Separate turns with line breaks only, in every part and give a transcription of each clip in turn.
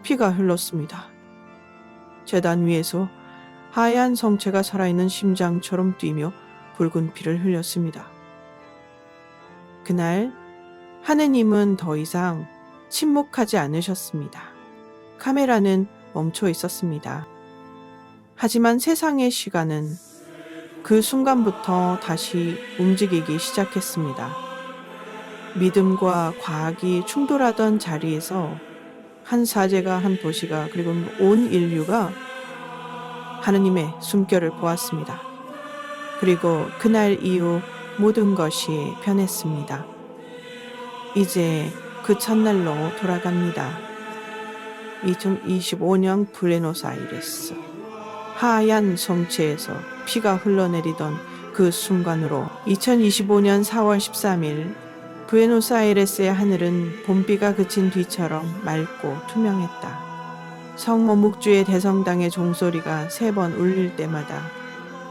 피가 흘렀습니다. 제단 위에서 하얀 성체가 살아있는 심장처럼 뛰며 붉은 피를 흘렸습니다. 그날 하느님은 더 이상 침묵하지 않으셨습니다. 카메라는 멈춰 있었습니다. 하지만 세상의 시간은 그 순간부터 다시 움직이기 시작했습니다. 믿음과 과학이 충돌하던 자리에서 한 사제가, 한 도시가, 그리고 온 인류가 하느님의 숨결을 보았습니다. 그리고 그날 이후 모든 것이 변했습니다. 이제 그 첫날로 돌아갑니다. 2025년 부에노스아이레스. 하얀 성체에서 피가 흘러내리던 그 순간으로 2025년 4월 13일 부에노스아이레스의 하늘은 봄비가 그친 뒤처럼 맑고 투명했다. 성모묵주의 대성당의 종소리가 3번 울릴 때마다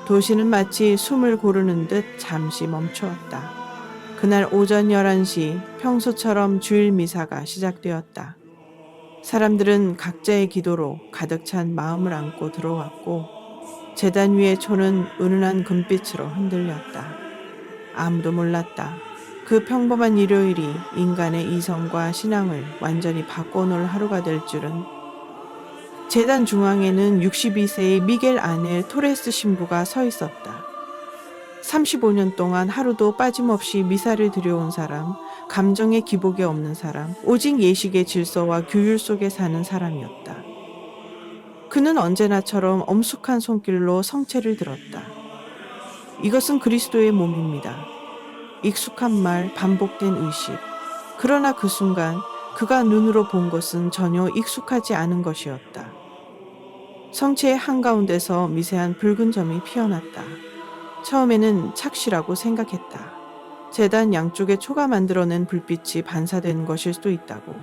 도시는 마치 숨을 고르는 듯 잠시 멈추었다. 그날 오전 11시 평소처럼 주일 미사가 시작되었다. 사람들은 각자의 기도로 가득 찬 마음을 안고 들어왔고 제단 위의 초는 은은한 금빛으로 흔들렸다. 아무도 몰랐다. 그 평범한 일요일이 인간의 이성과 신앙을 완전히 바꿔놓을 하루가 될 줄은. 제단 중앙에는 62세의 미겔 아넬 토레스 신부가 서 있었다. 35년 동안 하루도 빠짐없이 미사를 드려온 사람, 감정의 기복이 없는 사람, 오직 예식의 질서와 규율 속에 사는 사람이었다. 그는 언제나처럼 엄숙한 손길로 성체를 들었다. 이것은 그리스도의 몸입니다. 익숙한 말, 반복된 의식. 그러나 그 순간 그가 눈으로 본 것은 전혀 익숙하지 않은 것이었다. 성체의 한가운데서 미세한 붉은 점이 피어났다. 처음에는 착시라고 생각했다. 제단 양쪽에 초가 만들어낸 불빛이 반사된 것일 수도 있다고.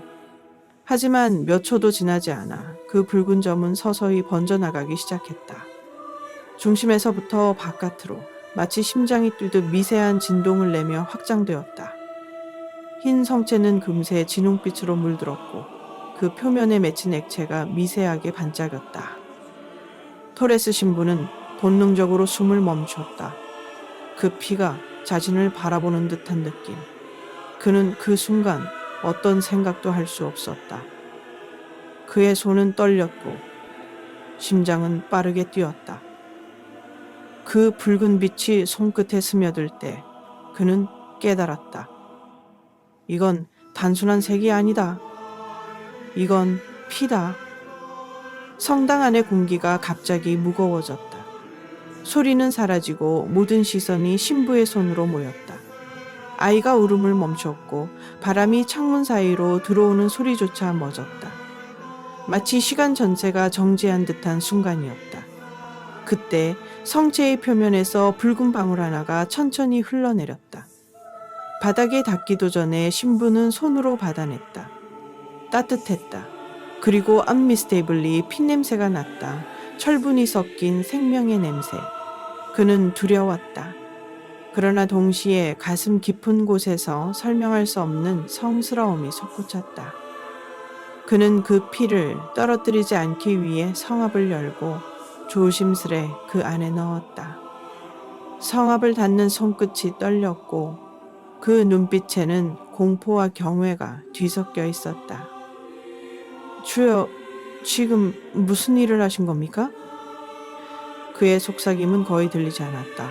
하지만 몇 초도 지나지 않아 그 붉은 점은 서서히 번져나가기 시작했다. 중심에서부터 바깥으로 마치 심장이 뛰듯 미세한 진동을 내며 확장되었다. 흰 성체는 금세 진홍빛으로 물들었고 그 표면에 맺힌 액체가 미세하게 반짝였다. 토레스 신부는 본능적으로 숨을 멈췄다. 그 피가 자신을 바라보는 듯한 느낌. 그는 그 순간 어떤 생각도 할 수 없었다. 그의 손은 떨렸고 심장은 빠르게 뛰었다. 그 붉은 빛이 손끝에 스며들 때 그는 깨달았다. 이건 단순한 색이 아니다. 이건 피다. 성당 안의 공기가 갑자기 무거워졌다. 소리는 사라지고 모든 시선이 신부의 손으로 모였다. 아이가 울음을 멈췄고 바람이 창문 사이로 들어오는 소리조차 멎었다. 마치 시간 전체가 정지한 듯한 순간이었다. 그때 성체의 표면에서 붉은 방울 하나가 천천히 흘러내렸다. 바닥에 닿기도 전에 신부는 손으로 받아냈다. 따뜻했다. 그리고 unmistakably 핏냄새가 났다. 철분이 섞인 생명의 냄새. 그는 두려웠다. 그러나 동시에 가슴 깊은 곳에서 설명할 수 없는 성스러움이 솟구쳤다. 그는 그 피를 떨어뜨리지 않기 위해 성압을 열고 조심스레 그 안에 넣었다. 성압을 닫는 손끝이 떨렸고 그 눈빛에는 공포와 경외가 뒤섞여 있었다. 주여, 지금 무슨 일을 하신 겁니까? 그의 속삭임은 거의 들리지 않았다.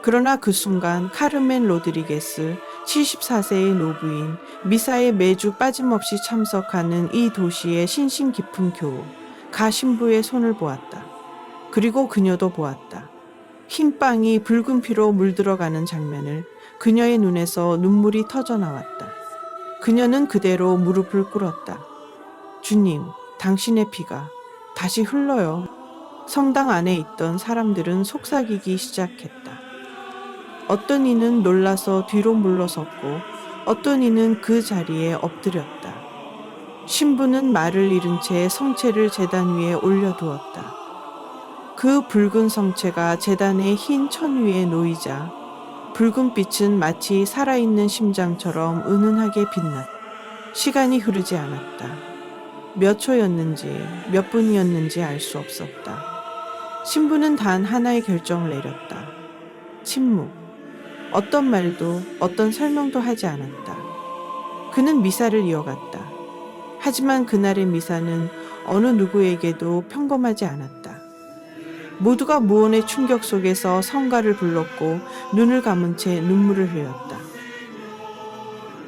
그러나 그 순간 카르멘 로드리게스 74세의 노부인, 미사에 매주 빠짐없이 참석하는 이 도시의 신심 깊은 교우, 가신부의 손을 보았다. 그리고 그녀도 보았다. 흰 빵이 붉은 피로 물들어가는 장면을. 그녀의 눈에서 눈물이 터져 나왔다. 그녀는 그대로 무릎을 꿇었다. 주님, 당신의 피가 다시 흘러요. 성당 안에 있던 사람들은 속삭이기 시작했다. 어떤 이는 놀라서 뒤로 물러섰고 어떤 이는 그 자리에 엎드렸다. 신부는 말을 잃은 채 성체를 제단 위에 올려두었다. 그 붉은 성체가 제단의 흰 천 위에 놓이자 붉은 빛은 마치 살아있는 심장처럼 은은하게 빛났다. 시간이 흐르지 않았다. 몇 초였는지 몇 분이었는지 알 수 없었다. 신부는 단 하나의 결정을 내렸다. 침묵. 어떤 말도 어떤 설명도 하지 않았다. 그는 미사를 이어갔다. 하지만 그날의 미사는 어느 누구에게도 평범하지 않았다. 모두가 무언의 충격 속에서 성가를 불렀고 눈을 감은 채 눈물을 흘렸다.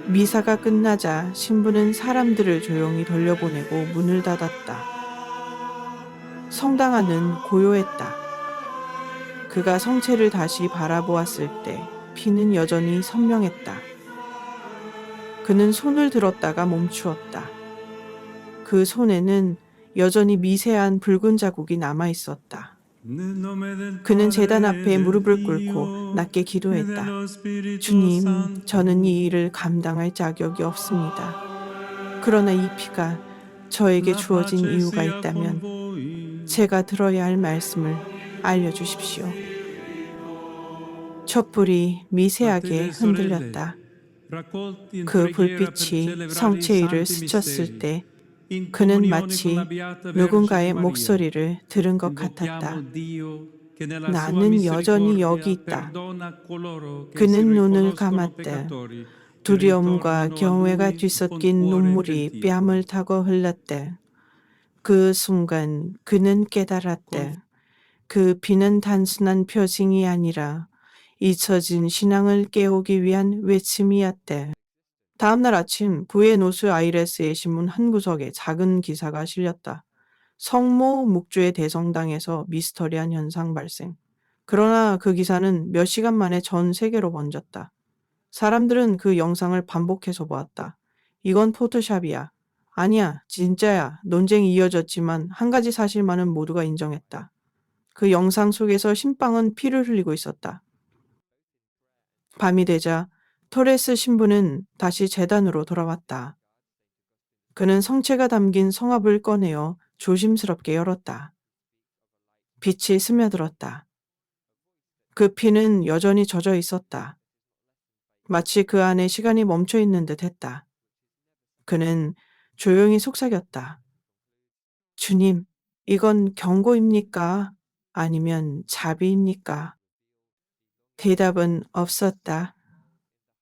미사가 끝나자 신부는 사람들을 조용히 돌려보내고 문을 닫았다. 성당 안은 고요했다. 그가 성체를 다시 바라보았을 때 피는 여전히 선명했다. 그는 손을 들었다가 멈추었다. 그 손에는 여전히 미세한 붉은 자국이 남아 있었다. 그는 제단 앞에 무릎을 꿇고 낮게 기도했다. 주님, 저는 이 일을 감당할 자격이 없습니다. 그러나 이 피가 저에게 주어진 이유가 있다면 제가 들어야 할 말씀을 알려주십시오. 촛불이 미세하게 흔들렸다. 그 불빛이 성체 위를 스쳤을 때 그는 마치 누군가의 목소리를 들은 것 같았다. 나는 여전히 여기 있다. 그는 눈을 감았다. 두려움과 경외가 뒤섞인 눈물이 뺨을 타고 흘렀다. 그 순간 그는 깨달았다. 그 피는 단순한 표징이 아니라 잊혀진 신앙을 깨우기 위한 외침이었다. 다음 날 아침 부에노스아이레스의 신문 한 구석에 작은 기사가 실렸다. 성모 묵주의 대성당에서 미스터리한 현상 발생. 그러나 그 기사는 몇 시간 만에 전 세계로 번졌다. 사람들은 그 영상을 반복해서 보았다. 이건 포토샵이야. 아니야, 진짜야. 논쟁이 이어졌지만 한 가지 사실만은 모두가 인정했다. 그 영상 속에서 신방은 피를 흘리고 있었다. 밤이 되자 토레스 신부는 다시 제단으로 돌아왔다. 그는 성체가 담긴 성압을 꺼내어 조심스럽게 열었다. 빛이 스며들었다. 그 피는 여전히 젖어 있었다. 마치 그 안에 시간이 멈춰 있는 듯 했다. 그는 조용히 속삭였다. 주님, 이건 경고입니까? 아니면 자비입니까? 대답은 없었다.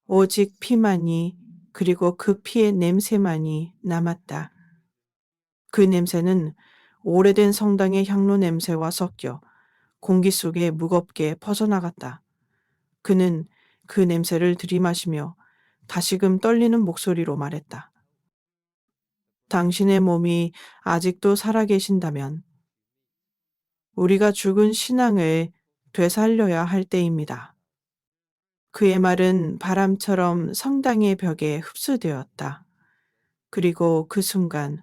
오직 피만이, 그리고 그 피의 냄새만이 남았다. 그 냄새는 오래된 성당의 향로 냄새와 섞여 공기 속에 무겁게 퍼져나갔다. 그는 그 냄새를 들이마시며 다시금 떨리는 목소리로 말했다. 당신의 몸이 아직도 살아계신다면 우리가 죽은 신앙을 되살려야 할 때입니다. 그의 말은 바람처럼 성당의 벽에 흡수되었다. 그리고 그 순간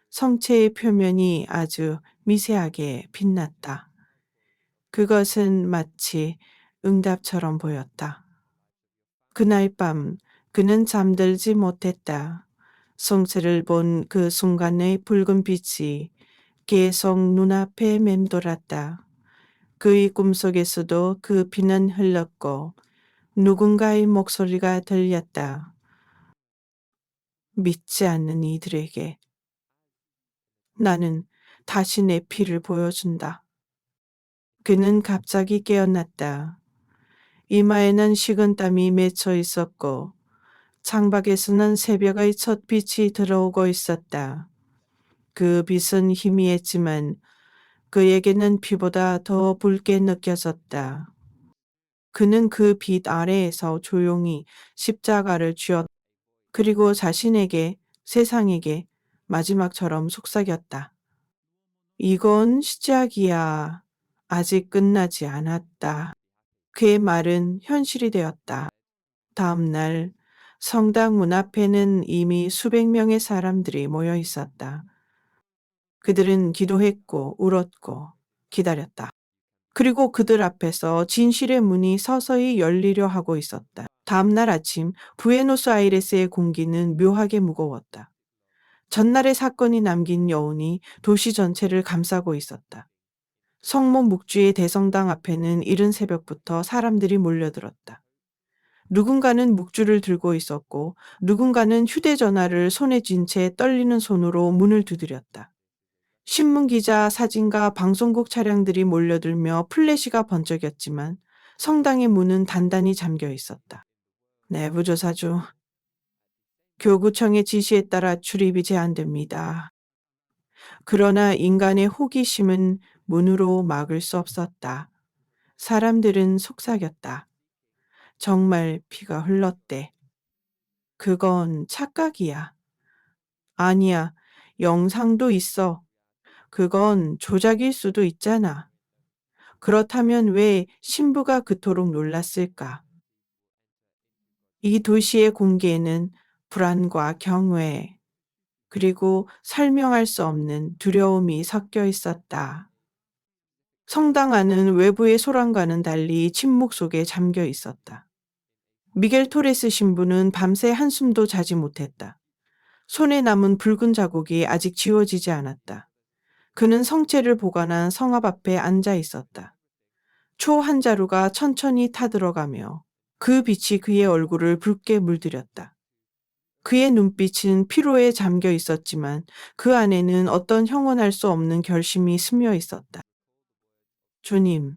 성체의 표면이 아주 미세하게 빛났다. 그것은 마치 응답처럼 보였다. 그날 밤 그는 잠들지 못했다. 성체를 본 그 순간의 붉은 빛이 계속 눈앞에 맴돌았다. 그의 꿈속에서도 그 피는 흘렀고 누군가의 목소리가 들렸다. 믿지 않는 이들에게 나는 다시 내 피를 보여준다. 그는 갑자기 깨어났다. 이마에는 식은땀이 맺혀 있었고 창밖에서는 새벽의 첫 빛이 들어오고 있었다. 그 빛은 희미했지만 그에게는 피보다 더 붉게 느껴졌다. 그는 그 빛 아래에서 조용히 십자가를 쥐었다. 그리고 자신에게, 세상에게 마지막처럼 속삭였다. 이건 시작이야. 아직 끝나지 않았다. 그의 말은 현실이 되었다. 다음 날 성당 문 앞에는 이미 수백 명의 사람들이 모여 있었다. 그들은 기도했고 울었고 기다렸다. 그리고 그들 앞에서 진실의 문이 서서히 열리려 하고 있었다. 다음 날 아침 부에노스아이레스의 공기는 묘하게 무거웠다. 전날의 사건이 남긴 여운이 도시 전체를 감싸고 있었다. 성모 묵주의 대성당 앞에는 이른 새벽부터 사람들이 몰려들었다. 누군가는 묵주를 들고 있었고 누군가는 휴대전화를 손에 쥔 채 떨리는 손으로 문을 두드렸다. 신문기자, 사진가, 방송국 차량들이 몰려들며 플래시가 번쩍였지만 성당의 문은 단단히 잠겨 있었다. 내부조사 중 교구청의 지시에 따라 출입이 제한됩니다. 그러나 인간의 호기심은 문으로 막을 수 없었다. 사람들은 속삭였다. 정말 피가 흘렀대. 그건 착각이야. 아니야, 영상도 있어. 그건 조작일 수도 있잖아. 그렇다면 왜 신부가 그토록 놀랐을까? 이 도시의 공기에는 불안과 경외, 그리고 설명할 수 없는 두려움이 섞여 있었다. 성당 안은 외부의 소란과는 달리 침묵 속에 잠겨 있었다. 미겔 토레스 신부는 밤새 한숨도 자지 못했다. 손에 남은 붉은 자국이 아직 지워지지 않았다. 그는 성체를 보관한 성압 앞에 앉아 있었다. 초 한 자루가 천천히 타들어가며 그 빛이 그의 얼굴을 붉게 물들였다. 그의 눈빛은 피로에 잠겨 있었지만 그 안에는 어떤 형언할 수 없는 결심이 스며 있었다. 주님,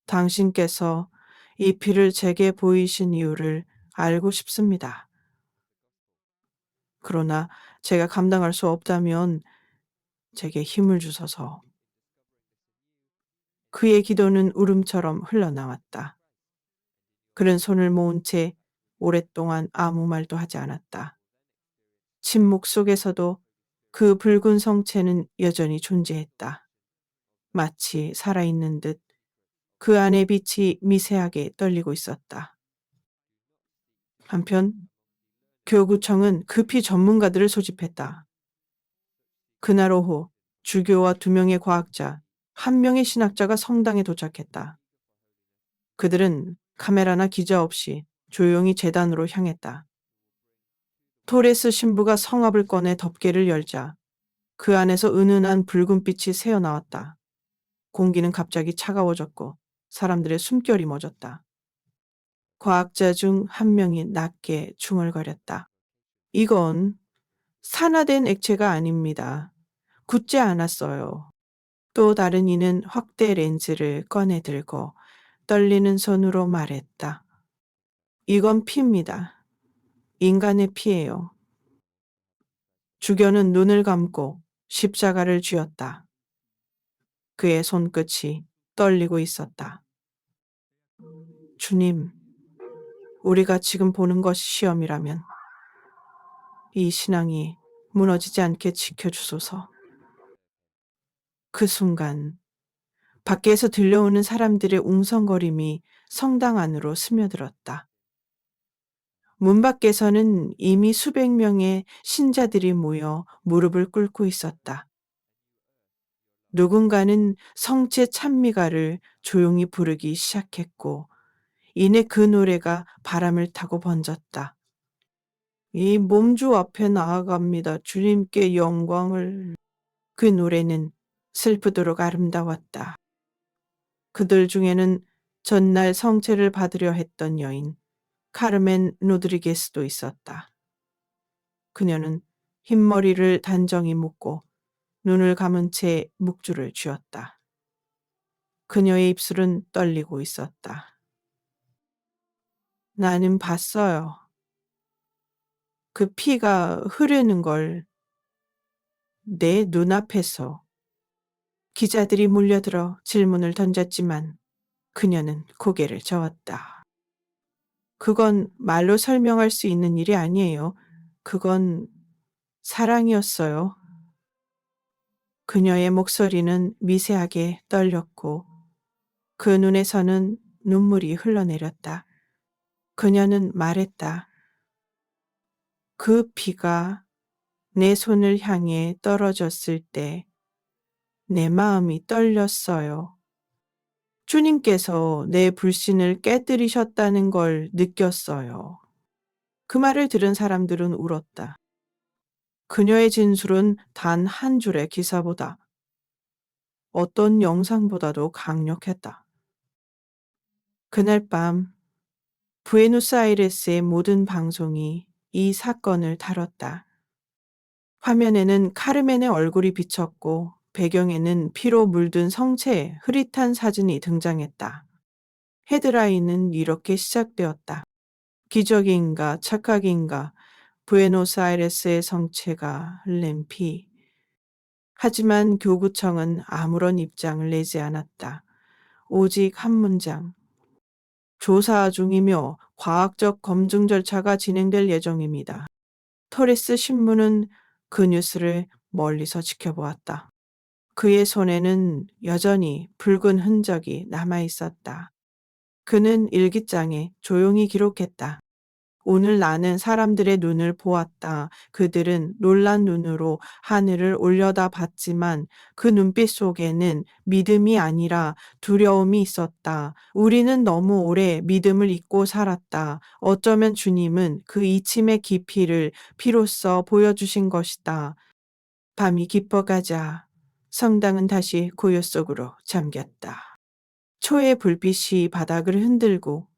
당신께서 이 피를 제게 보이신 이유를 알고 싶습니다. 그러나 제가 감당할 수 없다면 제게 힘을 주소서. 그의 기도는 울음처럼 흘러나왔다. 그는 손을 모은 채 오랫동안 아무 말도 하지 않았다. 침묵 속에서도 그 붉은 성체는 여전히 존재했다. 마치 살아있는 듯 그 안의 빛이 미세하게 떨리고 있었다. 한편 교구청은 급히 전문가들을 소집했다. 그날 오후 주교와 2명의 과학자, 1명의 신학자가 성당에 도착했다. 그들은 카메라나 기자 없이 조용히 제단으로 향했다. 토레스 신부가 성압을 꺼내 덮개를 열자 그 안에서 은은한 붉은 빛이 새어나왔다. 공기는 갑자기 차가워졌고 사람들의 숨결이 멎었다. 과학자 중 1명이 낮게 중얼거렸다. 이건 산화된 액체가 아닙니다. 굳지 않았어요. 또 다른 이는 확대 렌즈를 꺼내 들고 떨리는 손으로 말했다. 이건 피입니다. 인간의 피예요. 주교는 눈을 감고 십자가를 쥐었다. 그의 손끝이 떨리고 있었다. 주님, 우리가 지금 보는 것이 시험이라면 이 신앙이 무너지지 않게 지켜주소서. 그 순간 밖에서 들려오는 사람들의 웅성거림이 성당 안으로 스며들었다. 문 밖에서는 이미 수백 명의 신자들이 모여 무릎을 꿇고 있었다. 누군가는 성체 찬미가를 조용히 부르기 시작했고 이내 그 노래가 바람을 타고 번졌다. 이 몸주 앞에 나아갑니다. 주님께 영광을. 그 노래는 슬프도록 아름다웠다. 그들 중에는 전날 성체를 받으려 했던 여인 카르멘 로드리게스도 있었다. 그녀는 흰머리를 단정히 묶고 눈을 감은 채 묵주를 쥐었다. 그녀의 입술은 떨리고 있었다. 나는 봤어요. 그 피가 흐르는 걸 내 눈앞에서. 기자들이 몰려들어 질문을 던졌지만 그녀는 고개를 저었다. 그건 말로 설명할 수 있는 일이 아니에요. 그건 사랑이었어요. 그녀의 목소리는 미세하게 떨렸고 그 눈에서는 눈물이 흘러내렸다. 그녀는 말했다. 그 피가 내 손을 향해 떨어졌을 때 내 마음이 떨렸어요. 주님께서 내 불신을 깨뜨리셨다는 걸 느꼈어요. 그 말을 들은 사람들은 울었다. 그녀의 진술은 단 한 줄의 기사보다 어떤 영상보다도 강력했다. 그날 밤 부에노스아이레스의 모든 방송이 이 사건을 다뤘다. 화면에는 카르멘의 얼굴이 비쳤고 배경에는 피로 물든 성체의 흐릿한 사진이 등장했다. 헤드라인은 이렇게 시작되었다. 기적인가 착각인가 부에노스아이레스의 성체가 흘린 피. 하지만 교구청은 아무런 입장을 내지 않았다. 오직 한 문장. 조사 중이며 과학적 검증 절차가 진행될 예정입니다. 토레스 신문은 그 뉴스를 멀리서 지켜보았다. 그의 손에는 여전히 붉은 흔적이 남아 있었다. 그는 일기장에 조용히 기록했다. 오늘 나는 사람들의 눈을 보았다. 그들은 놀란 눈으로 하늘을 올려다 봤지만 그 눈빛 속에는 믿음이 아니라 두려움이 있었다. 우리는 너무 오래 믿음을 잊고 살았다. 어쩌면 주님은 그 이침의 깊이를 피로써 보여주신 것이다. 밤이 깊어가자 성당은 다시 고요 속으로 잠겼다. 초의 불빛이 바닥을 흔들고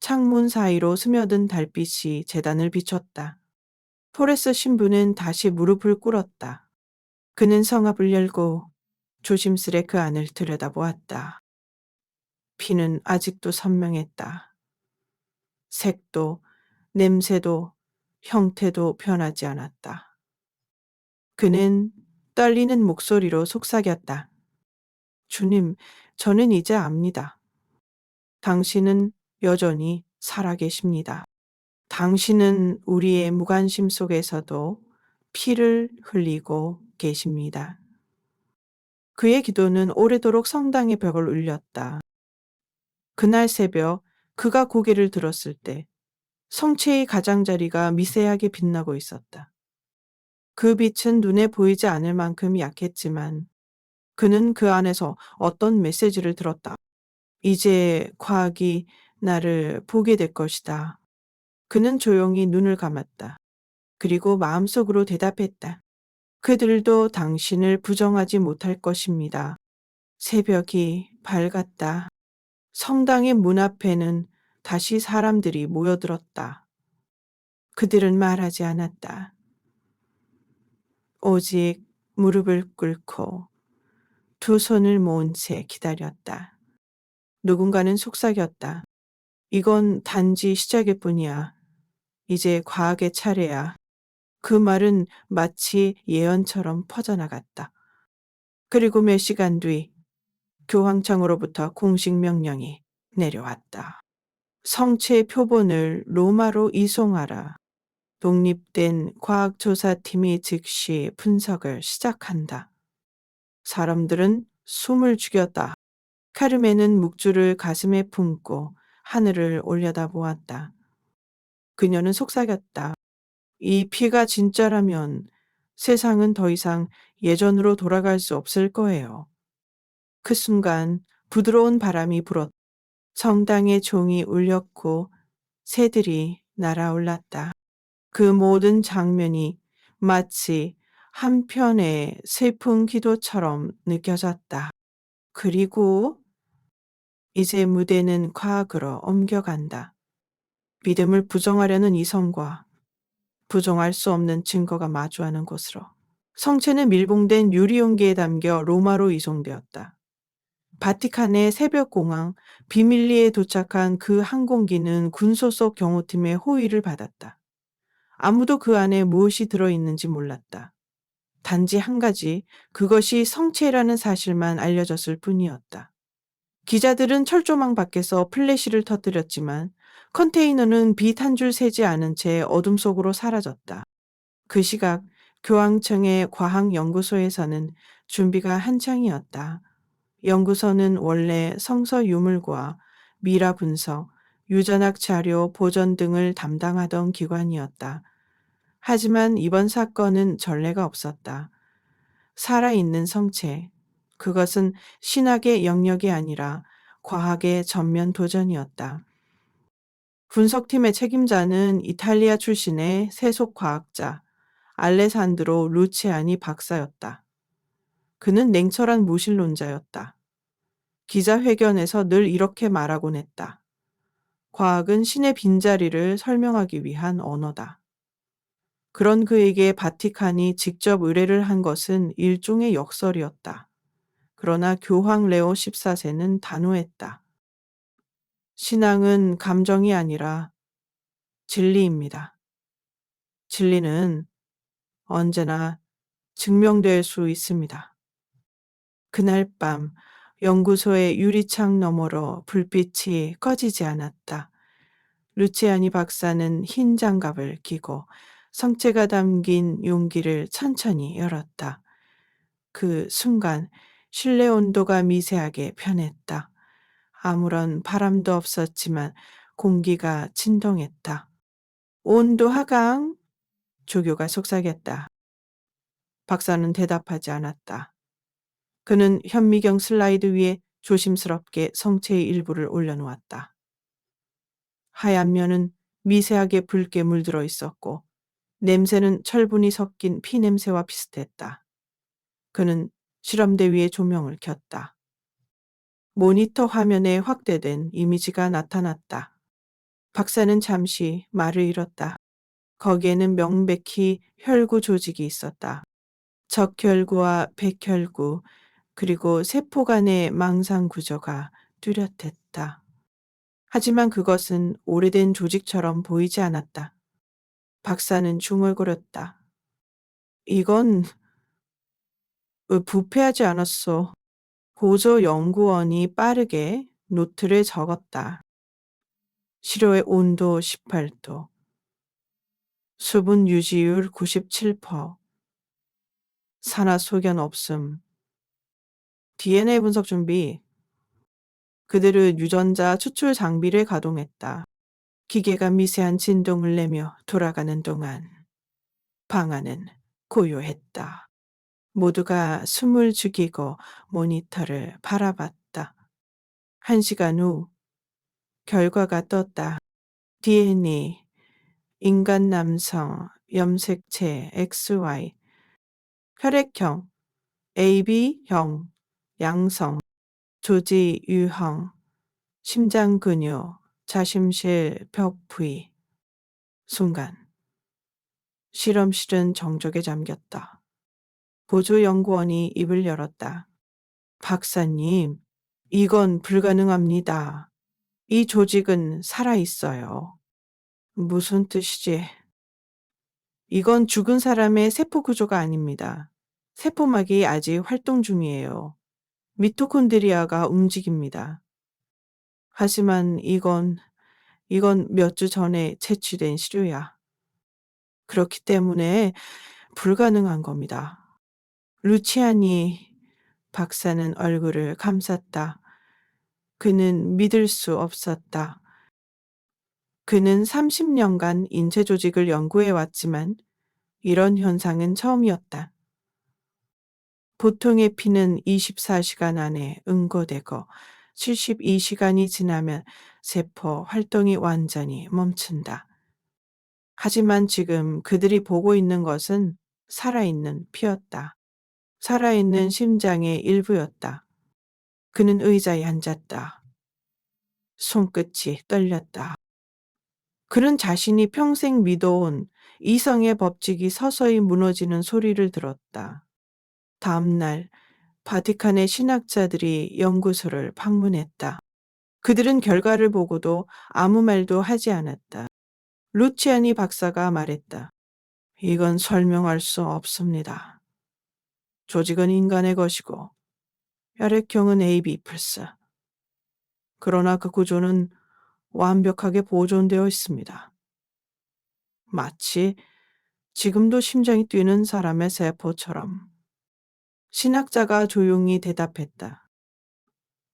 창문 사이로 스며든 달빛이 제단을 비췄다. 토레스 신부는 다시 무릎을 꿇었다. 그는 성압을 열고 조심스레 그 안을 들여다보았다. 피는 아직도 선명했다. 색도 냄새도 형태도 변하지 않았다. 그는 떨리는 목소리로 속삭였다. 주님, 저는 이제 압니다. 당신은 여전히 살아계십니다. 당신은 우리의 무관심 속에서도 피를 흘리고 계십니다. 그의 기도는 오래도록 성당의 벽을 울렸다. 그날 새벽 그가 고개를 들었을 때 성체의 가장자리가 미세하게 빛나고 있었다. 그 빛은 눈에 보이지 않을 만큼 약했지만 그는 그 안에서 어떤 메시지를 들었다. 이제 과학이 나를 보게 될 것이다. 그는 조용히 눈을 감았다. 그리고 마음속으로 대답했다. 그들도 당신을 부정하지 못할 것입니다. 새벽이 밝았다. 성당의 문 앞에는 다시 사람들이 모여들었다. 그들은 말하지 않았다. 오직 무릎을 꿇고 두 손을 모은 채 기다렸다. 누군가는 속삭였다. 이건 단지 시작일 뿐이야. 이제 과학의 차례야. 그 말은 마치 예언처럼 퍼져나갔다. 그리고 몇 시간 뒤 교황청으로부터 공식 명령이 내려왔다. 성체 표본을 로마로 이송하라. 독립된 과학조사팀이 즉시 분석을 시작한다. 사람들은 숨을 죽였다. 카르멘은 묵주를 가슴에 품고 하늘을 올려다보았다. 그녀는 속삭였다. 이 피가 진짜라면 세상은 더 이상 예전으로 돌아갈 수 없을 거예요. 그 순간 부드러운 바람이 불었다. 성당의 종이 울렸고 새들이 날아올랐다. 그 모든 장면이 마치 한편의 슬픈 기도처럼 느껴졌다. 그리고 이제 무대는 과학으로 옮겨간다. 믿음을 부정하려는 이성과 부정할 수 없는 증거가 마주하는 곳으로. 성체는 밀봉된 유리용기에 담겨 로마로 이송되었다. 바티칸의 새벽공항 비밀리에 도착한 그 항공기는 군소속 경호팀의 호위를 받았다. 아무도 그 안에 무엇이 들어있는지 몰랐다. 단지 한 가지, 그것이 성체라는 사실만 알려졌을 뿐이었다. 기자들은 철조망 밖에서 플래시를 터뜨렸지만 컨테이너는 빛 한 줄 새지 않은 채 어둠 속으로 사라졌다. 그 시각 교황청의 과학연구소에서는 준비가 한창이었다. 연구소는 원래 성서 유물과 미라 분석, 유전학 자료 보존 등을 담당하던 기관이었다. 하지만 이번 사건은 전례가 없었다. 살아있는 성체, 그것은 신학의 영역이 아니라 과학의 전면 도전이었다. 분석팀의 책임자는 이탈리아 출신의 세속 과학자 알레산드로 루치아니 박사였다. 그는 냉철한 무신론자였다. 기자회견에서 늘 이렇게 말하곤 했다. 과학은 신의 빈자리를 설명하기 위한 언어다. 그런 그에게 바티칸이 직접 의뢰를 한 것은 일종의 역설이었다. 그러나 교황 레오 14세는 단호했다. 신앙은 감정이 아니라 진리입니다. 진리는 언제나 증명될 수 있습니다. 그날 밤 연구소의 유리창 너머로 불빛이 꺼지지 않았다. 루치아니 박사는 흰 장갑을 끼고 성체가 담긴 용기를 천천히 열었다. 그 순간 실내 온도가 미세하게 변했다. 아무런 바람도 없었지만 공기가 진동했다. 온도 하강. 조교가 속삭였다. 박사는 대답하지 않았다. 그는 현미경 슬라이드 위에 조심스럽게 성체의 일부를 올려놓았다. 하얀 면은 미세하게 붉게 물들어 있었고 냄새는 철분이 섞인 피 냄새와 비슷했다. 그는 실험대 위에 조명을 켰다. 모니터 화면에 확대된 이미지가 나타났다. 박사는 잠시 말을 잃었다. 거기에는 명백히 혈구 조직이 있었다. 적혈구와 백혈구, 그리고 세포 간의 망상 구조가 뚜렷했다. 하지만 그것은 오래된 조직처럼 보이지 않았다. 박사는 중얼거렸다. 이건 부패하지 않았어. 보조 연구원이 빠르게 노트를 적었다. 시료의 온도 18도, 수분 유지율 97%, 산화 소견 없음, DNA 분석 준비. 그들은 유전자 추출 장비를 가동했다. 기계가 미세한 진동을 내며 돌아가는 동안 방 안은 고요했다. 모두가 숨을 죽이고 모니터를 바라봤다. 1시간 후 결과가 떴다. DNA, 인간 남성, 염색체 XY, 혈액형, AB형, 양성, 조지 유형, 심장 근육, 자심실 벽 부위. 순간 실험실은 정적에 잠겼다. 보조 연구원이 입을 열었다. 박사님, 이건 불가능합니다. 이 조직은 살아있어요. 무슨 뜻이지? 이건 죽은 사람의 세포 구조가 아닙니다. 세포막이 아직 활동 중이에요. 미토콘드리아가 움직입니다. 하지만 이건 몇 주 전에 채취된 시료야. 그렇기 때문에 불가능한 겁니다. 루치아니 박사는 얼굴을 감쌌다. 그는 믿을 수 없었다. 그는 30년간 인체 조직을 연구해 왔지만 이런 현상은 처음이었다. 보통의 피는 24시간 안에 응고되고 72시간이 지나면 세포 활동이 완전히 멈춘다. 하지만 지금 그들이 보고 있는 것은 살아있는 피였다. 살아있는 심장의 일부였다. 그는 의자에 앉았다. 손끝이 떨렸다. 그는 자신이 평생 믿어온 이성의 법칙이 서서히 무너지는 소리를 들었다. 다음 날 바티칸의 신학자들이 연구소를 방문했다. 그들은 결과를 보고도 아무 말도 하지 않았다. 루치아니 박사가 말했다. 이건 설명할 수 없습니다. 조직은 인간의 것이고 혈액형은 AB 플스. 그러나 그 구조는 완벽하게 보존되어 있습니다. 마치 지금도 심장이 뛰는 사람의 세포처럼. 신학자가 조용히 대답했다.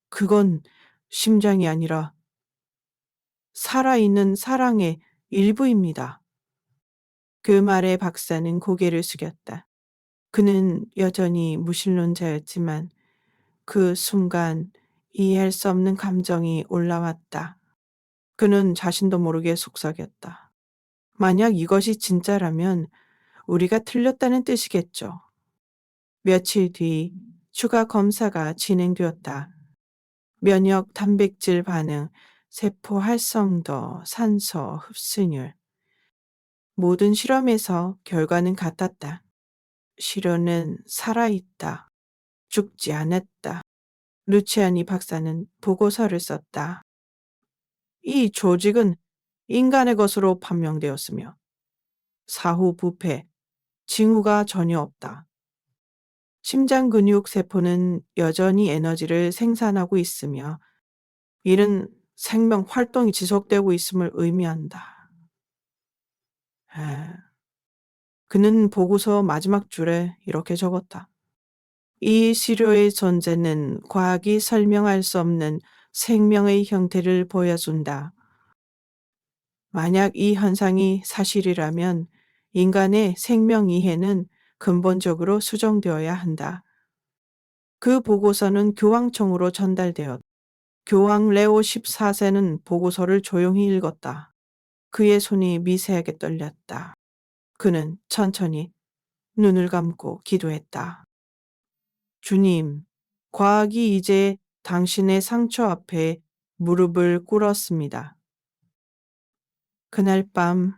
그건 심장이 아니라 살아있는 사랑의 일부입니다. 그 말에 박사는 고개를 숙였다. 그는 여전히 무신론자였지만 그 순간 이해할 수 없는 감정이 올라왔다. 그는 자신도 모르게 속삭였다. 만약 이것이 진짜라면 우리가 틀렸다는 뜻이겠죠. 며칠 뒤 추가 검사가 진행되었다. 면역 단백질 반응, 세포 활성도, 산소 흡수율, 모든 실험에서 결과는 같았다. 시료는 살아있다. 죽지 않았다. 루치아니 박사는 보고서를 썼다. 이 조직은 인간의 것으로 판명되었으며 사후 부패, 징후가 전혀 없다. 심장 근육 세포는 여전히 에너지를 생산하고 있으며 이는 생명 활동이 지속되고 있음을 의미한다. 에, 그는 보고서 마지막 줄에 이렇게 적었다. 이 시료의 존재는 과학이 설명할 수 없는 생명의 형태를 보여준다. 만약 이 현상이 사실이라면 인간의 생명 이해는 근본적으로 수정되어야 한다. 그 보고서는 교황청으로 전달되었다. 교황 레오 14세는 보고서를 조용히 읽었다. 그의 손이 미세하게 떨렸다. 그는 천천히 눈을 감고 기도했다. 주님, 과학이 이제 당신의 상처 앞에 무릎을 꿇었습니다. 그날 밤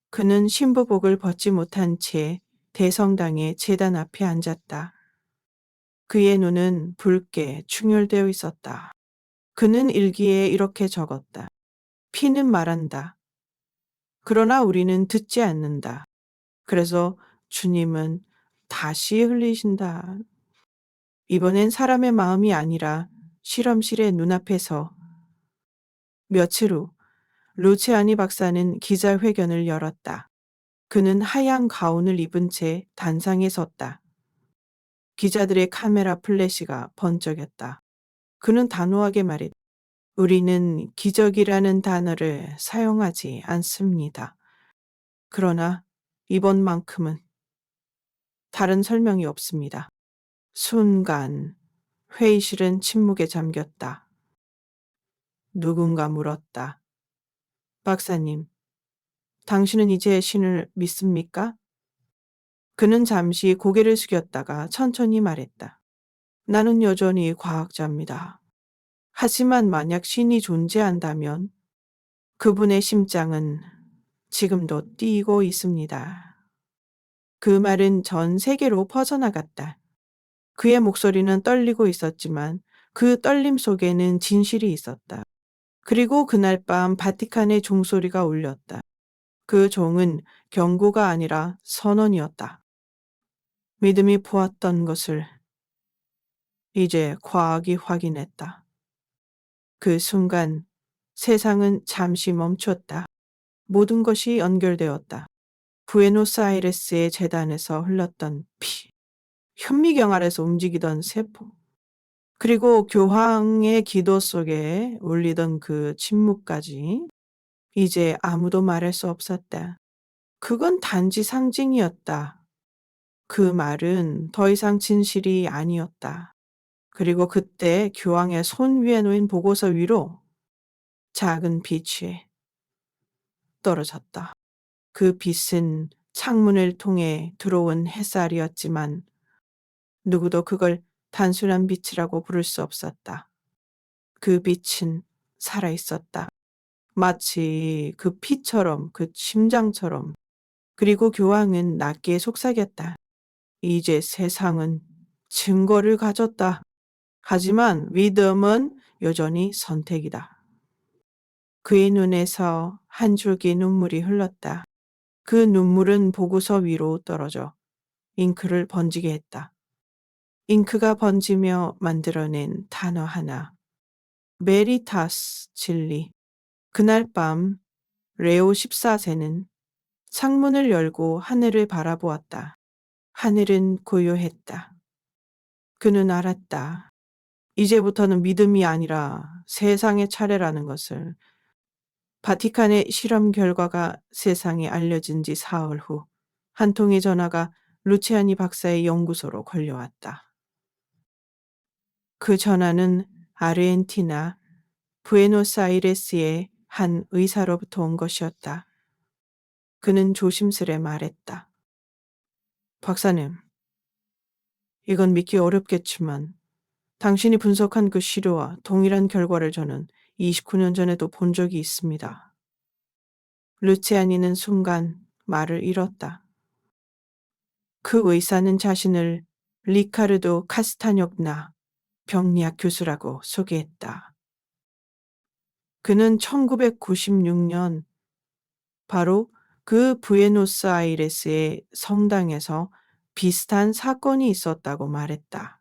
그는 신부복을 벗지 못한 채 대성당의 제단 앞에 앉았다. 그의 눈은 붉게 충혈되어 있었다. 그는 일기에 이렇게 적었다. 피는 말한다. 그러나 우리는 듣지 않는다. 그래서 주님은 다시 흘리신다. 이번엔 사람의 마음이 아니라 실험실의 눈앞에서. 며칠 후 루치아니 박사는 기자회견을 열었다. 그는 하얀 가운을 입은 채 단상에 섰다. 기자들의 카메라 플래시가 번쩍였다. 그는 단호하게 말했다. 우리는 기적이라는 단어를 사용하지 않습니다. 그러나 이번만큼은 다른 설명이 없습니다. 순간 회의실은 침묵에 잠겼다. 누군가 물었다. 박사님, 당신은 이제 신을 믿습니까? 그는 잠시 고개를 숙였다가 천천히 말했다. 나는 여전히 과학자입니다. 하지만 만약 신이 존재한다면 그분의 심장은 지금도 뛰고 있습니다. 그 말은 전 세계로 퍼져나갔다. 그의 목소리는 떨리고 있었지만 그 떨림 속에는 진실이 있었다. 그리고 그날 밤 바티칸의 종소리가 울렸다. 그 종은 경고가 아니라 선언이었다. 믿음이 보았던 것을 이제 과학이 확인했다. 그 순간 세상은 잠시 멈췄다. 모든 것이 연결되었다. 부에노스아이레스의 재단에서 흘렀던 피, 현미경 아래서 움직이던 세포, 그리고 교황의 기도 속에 울리던 그 침묵까지 이제 아무도 말할 수 없었다. 그건 단지 상징이었다. 그 말은 더 이상 진실이 아니었다. 그리고 그때 교황의 손 위에 놓인 보고서 위로 작은 빛이 떨어졌다. 그 빛은 창문을 통해 들어온 햇살이었지만 누구도 그걸 단순한 빛이라고 부를 수 없었다. 그 빛은 살아있었다. 마치 그 피처럼, 그 심장처럼. 그리고 교황은 낮게 속삭였다. 이제 세상은 증거를 가졌다. 하지만 믿음은 여전히 선택이다. 그의 눈에서 한 줄기 눈물이 흘렀다. 그 눈물은 보고서 위로 떨어져 잉크를 번지게 했다. 잉크가 번지며 만들어낸 단어 하나. 메리타스 진리. 그날 밤 레오 14세는 창문을 열고 하늘을 바라보았다. 하늘은 고요했다. 그는 알았다. 이제부터는 믿음이 아니라 세상의 차례라는 것을. 바티칸의 실험 결과가 세상에 알려진 지 사흘 후 한 통의 전화가 루치아니 박사의 연구소로 걸려왔다. 그 전화는 아르헨티나 부에노스아이레스의 한 의사로부터 온 것이었다. 그는 조심스레 말했다. 박사님, 이건 믿기 어렵겠지만 당신이 분석한 그 시료와 동일한 결과를 저는 29년 전에도 본 적이 있습니다. 루치아니는 순간 말을 잃었다. 그 의사는 자신을 리카르도 카스타뇽나 병리학 교수라고 소개했다. 그는 1996년 바로 그 부에노스아이레스의 성당에서 비슷한 사건이 있었다고 말했다.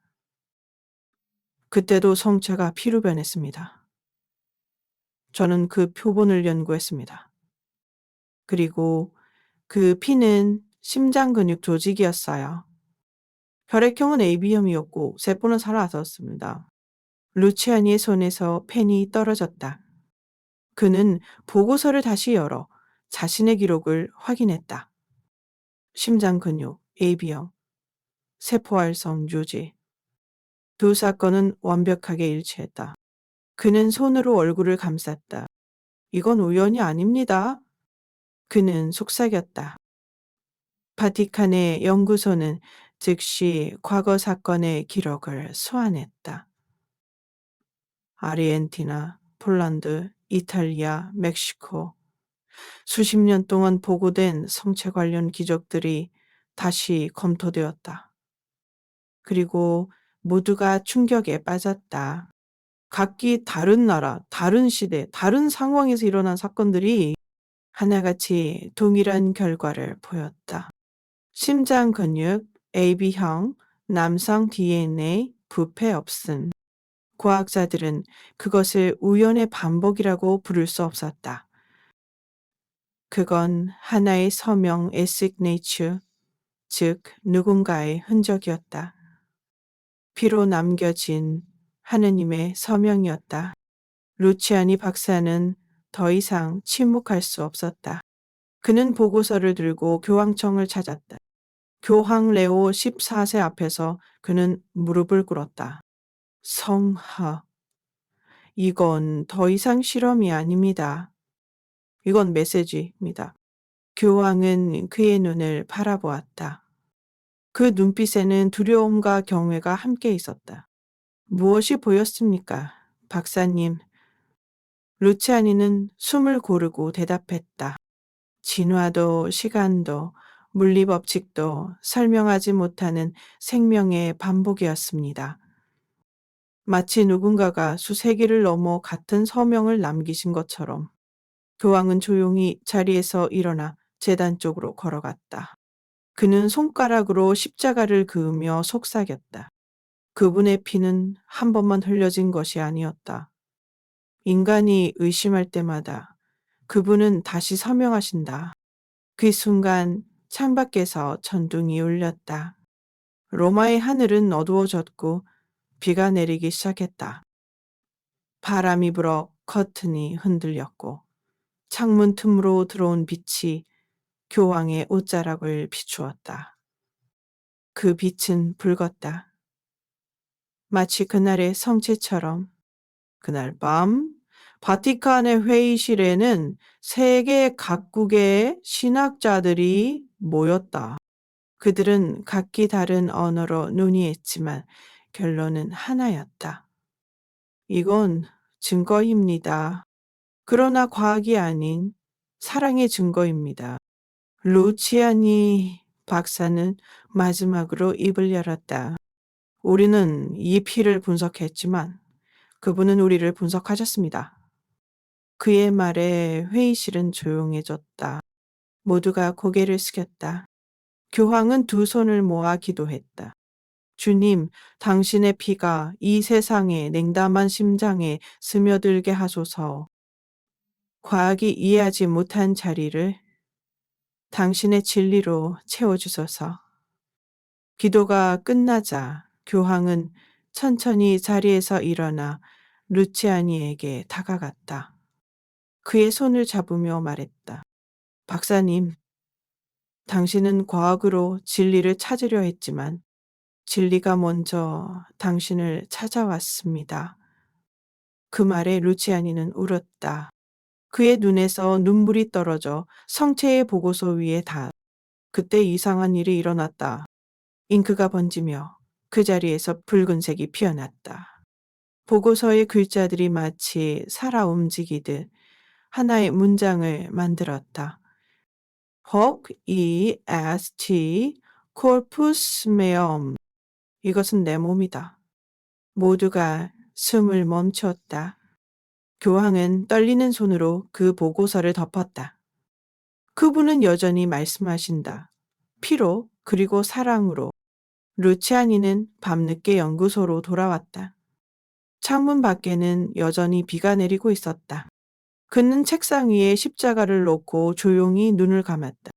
그때도 성체가 피로 변했습니다. 저는 그 표본을 연구했습니다. 그리고 그 피는 심장 근육 조직이었어요. 혈액형은 AB형이었고 세포는 살아있었습니다. 루치아니의 손에서 펜이 떨어졌다. 그는 보고서를 다시 열어 자신의 기록을 확인했다. 심장 근육, AB형, 세포활성 유지. 두 사건은 완벽하게 일치했다. 그는 손으로 얼굴을 감쌌다. 이건 우연이 아닙니다. 그는 속삭였다. 바티칸의 연구소는 즉시 과거 사건의 기록을 소환했다. 아르헨티나, 폴란드, 이탈리아, 멕시코. 수십 년 동안 보고된 성체 관련 기적들이 다시 검토되었다. 그리고 모두가 충격에 빠졌다. 각기 다른 나라, 다른 시대, 다른 상황에서 일어난 사건들이 하나같이 동일한 결과를 보였다. 심장 근육, AB형, 남성 DNA, 부패 없음. 과학자들은 그것을 우연의 반복이라고 부를 수 없었다. 그건 하나의 서명 에시그네이처, 즉 누군가의 흔적이었다. 피로 남겨진 하느님의 서명이었다. 루치아니 박사는 더 이상 침묵할 수 없었다. 그는 보고서를 들고 교황청을 찾았다. 교황 레오 14세 앞에서 그는 무릎을 꿇었다. 성하, 이건 더 이상 실험이 아닙니다. 이건 메시지입니다. 교황은 그의 눈을 바라보았다. 그 눈빛에는 두려움과 경외가 함께 있었다. 무엇이 보였습니까, 박사님? 루치아니는 숨을 고르고 대답했다. 진화도 시간도 물리법칙도 설명하지 못하는 생명의 반복이었습니다. 마치 누군가가 수세기를 넘어 같은 서명을 남기신 것처럼. 교황은 조용히 자리에서 일어나 제단 쪽으로 걸어갔다. 그는 손가락으로 십자가를 그으며 속삭였다. 그분의 피는 한 번만 흘려진 것이 아니었다. 인간이 의심할 때마다 그분은 다시 서명하신다. 그 순간 창밖에서 천둥이 울렸다. 로마의 하늘은 어두워졌고 비가 내리기 시작했다. 바람이 불어 커튼이 흔들렸고 창문 틈으로 들어온 빛이 교황의 옷자락을 비추었다. 그 빛은 붉었다. 마치 그날의 성체처럼. 그날 밤 바티칸의 회의실에는 세계 각국의 신학자들이 모였다. 그들은 각기 다른 언어로 논의했지만 결론은 하나였다. 이건 증거입니다. 그러나 과학이 아닌 사랑의 증거입니다. 루치아니 박사는 마지막으로 입을 열었다. 우리는 이 피를 분석했지만 그분은 우리를 분석하셨습니다. 그의 말에 회의실은 조용해졌다. 모두가 고개를 숙였다. 교황은 두 손을 모아 기도했다. 주님, 당신의 피가 이 세상의 냉담한 심장에 스며들게 하소서. 과학이 이해하지 못한 자리를 당신의 진리로 채워주소서. 기도가 끝나자 교황은 천천히 자리에서 일어나 루치아니에게 다가갔다. 그의 손을 잡으며 말했다. 박사님, 당신은 과학으로 진리를 찾으려 했지만 진리가 먼저 당신을 찾아왔습니다. 그 말에 루치아니는 울었다. 그의 눈에서 눈물이 떨어져 성체의 보고서 위에 그때 이상한 일이 일어났다. 잉크가 번지며 그 자리에서 붉은색이 피어났다. 보고서의 글자들이 마치 살아 움직이듯 하나의 문장을 만들었다. hoc est corpus meum. 이것은 내 몸이다. 모두가 숨을 멈췄다. 교황은 떨리는 손으로 그 보고서를 덮었다. 그분은 여전히 말씀하신다. 피로 그리고 사랑으로. 루치아니는 밤늦게 연구소로 돌아왔다. 창문 밖에는 여전히 비가 내리고 있었다. 그는 책상 위에 십자가를 놓고 조용히 눈을 감았다.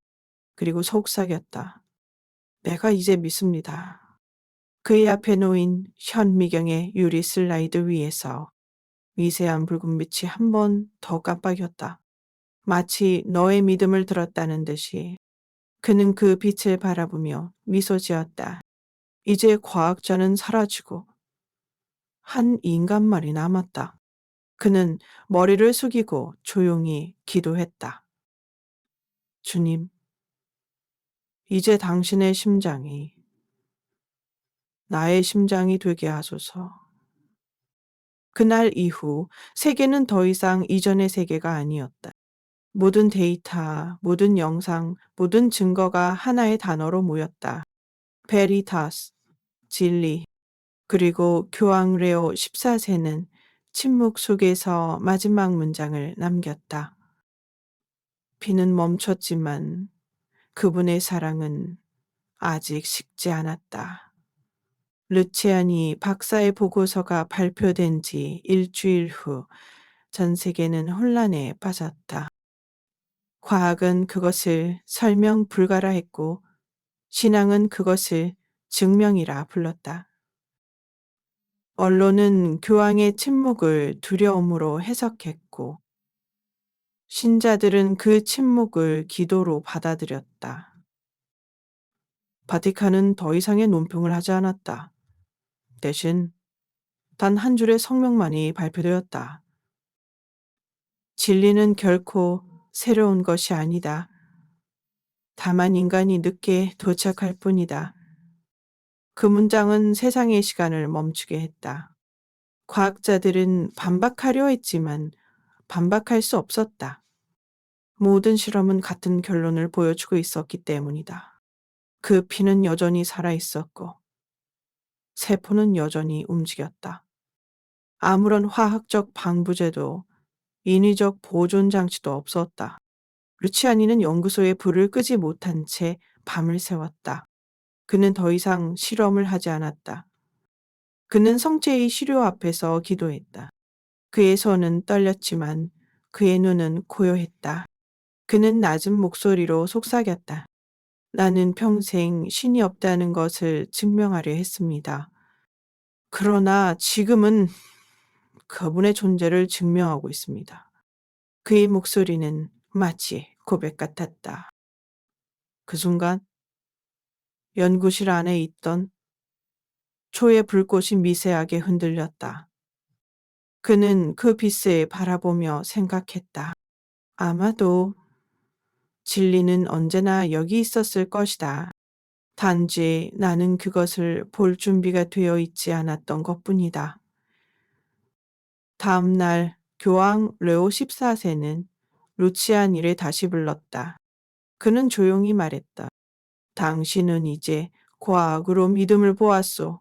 그리고 속삭였다. 내가 이제 믿습니다. 그의 앞에 놓인 현미경의 유리 슬라이드 위에서 미세한 붉은빛이 한 번 더 깜빡였다. 마치 너의 믿음을 들었다는 듯이 그는 그 빛을 바라보며 미소 지었다. 이제 과학자는 사라지고 한 인간말이 남았다. 그는 머리를 숙이고 조용히 기도했다. 주님, 이제 당신의 심장이 나의 심장이 되게 하소서. 그날 이후 세계는 더 이상 이전의 세계가 아니었다. 모든 데이터, 모든 영상, 모든 증거가 하나의 단어로 모였다. 베리타스, 진리. 그리고 교황 레오 14세는 침묵 속에서 마지막 문장을 남겼다. 비는 멈췄지만 그분의 사랑은 아직 식지 않았다. 르치아니 박사의 보고서가 발표된 지 일주일 후 전 세계는 혼란에 빠졌다. 과학은 그것을 설명 불가라 했고 신앙은 그것을 증명이라 불렀다. 언론은 교황의 침묵을 두려움으로 해석했고 신자들은 그 침묵을 기도로 받아들였다. 바티칸은 더 이상의 논평을 하지 않았다. 대신 단 한 줄의 성명만이 발표되었다. 진리는 결코 새로운 것이 아니다. 다만 인간이 늦게 도착할 뿐이다. 그 문장은 세상의 시간을 멈추게 했다. 과학자들은 반박하려 했지만 반박할 수 없었다. 모든 실험은 같은 결론을 보여주고 있었기 때문이다. 그 피는 여전히 살아있었고 세포는 여전히 움직였다. 아무런 화학적 방부제도 인위적 보존 장치도 없었다. 루치아니는 연구소에 불을 끄지 못한 채 밤을 새웠다. 그는 더 이상 실험을 하지 않았다. 그는 성체의 시료 앞에서 기도했다. 그의 손은 떨렸지만 그의 눈은 고요했다. 그는 낮은 목소리로 속삭였다. 나는 평생 신이 없다는 것을 증명하려 했습니다. 그러나 지금은 그분의 존재를 증명하고 있습니다. 그의 목소리는 마치 고백 같았다. 그 순간 연구실 안에 있던 초의 불꽃이 미세하게 흔들렸다. 그는 그 빛을 바라보며 생각했다. 아마도 진리는 언제나 여기 있었을 것이다. 단지 나는 그것을 볼 준비가 되어 있지 않았던 것뿐이다. 다음 날 교황 레오 14세는 루치아니를 다시 불렀다. 그는 조용히 말했다. 당신은 이제 과학으로 믿음을 보았소.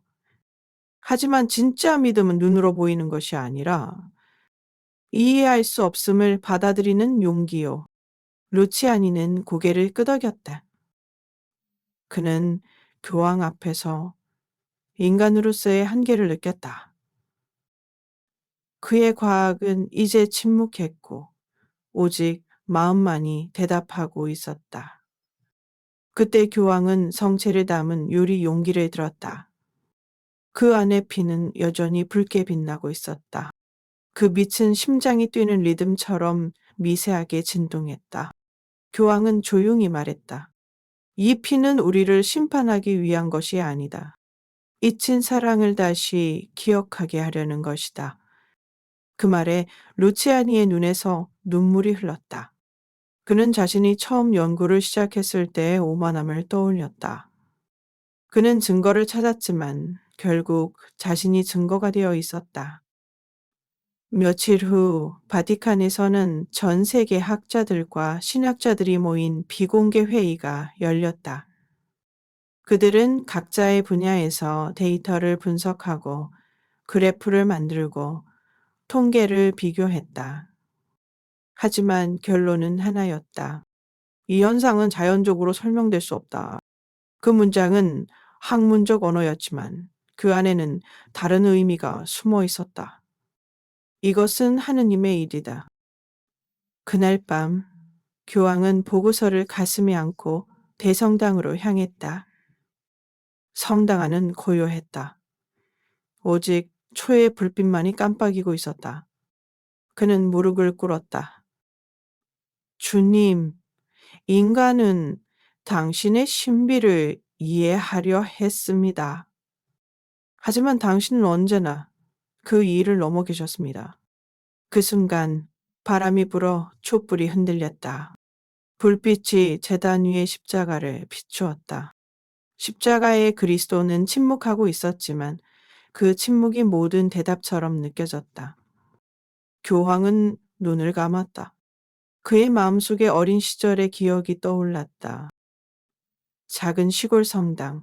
하지만 진짜 믿음은 눈으로 보이는 것이 아니라 이해할 수 없음을 받아들이는 용기요. 루치아니는 고개를 끄덕였다. 그는 교황 앞에서 인간으로서의 한계를 느꼈다. 그의 과학은 이제 침묵했고 오직 마음만이 대답하고 있었다. 그때 교황은 성체를 담은 유리 용기를 들었다. 그 안의 피는 여전히 붉게 빛나고 있었다. 그 빛은 심장이 뛰는 리듬처럼 미세하게 진동했다. 교황은 조용히 말했다. 이 피는 우리를 심판하기 위한 것이 아니다. 잊힌 사랑을 다시 기억하게 하려는 것이다. 그 말에 루치아니의 눈에서 눈물이 흘렀다. 그는 자신이 처음 연구를 시작했을 때의 오만함을 떠올렸다. 그는 증거를 찾았지만 결국 자신이 증거가 되어 있었다. 며칠 후 바티칸에서는 전 세계 학자들과 신학자들이 모인 비공개 회의가 열렸다. 그들은 각자의 분야에서 데이터를 분석하고 그래프를 만들고 통계를 비교했다. 하지만 결론은 하나였다. 이 현상은 자연적으로 설명될 수 없다. 그 문장은 학문적 언어였지만 그 안에는 다른 의미가 숨어 있었다. 이것은 하느님의 일이다. 그날 밤 교황은 보고서를 가슴에 안고 대성당으로 향했다. 성당 안은 고요했다. 오직 초의 불빛만이 깜빡이고 있었다. 그는 무릎을 꿇었다. 주님, 인간은 당신의 신비를 이해하려 했습니다. 하지만 당신은 언제나 그 이의를 넘어 계셨습니다. 그 순간 바람이 불어 촛불이 흔들렸다. 불빛이 제단 위의 십자가를 비추었다. 십자가의 그리스도는 침묵하고 있었지만 그 침묵이 모든 대답처럼 느껴졌다. 교황은 눈을 감았다. 그의 마음속에 어린 시절의 기억이 떠올랐다. 작은 시골 성당,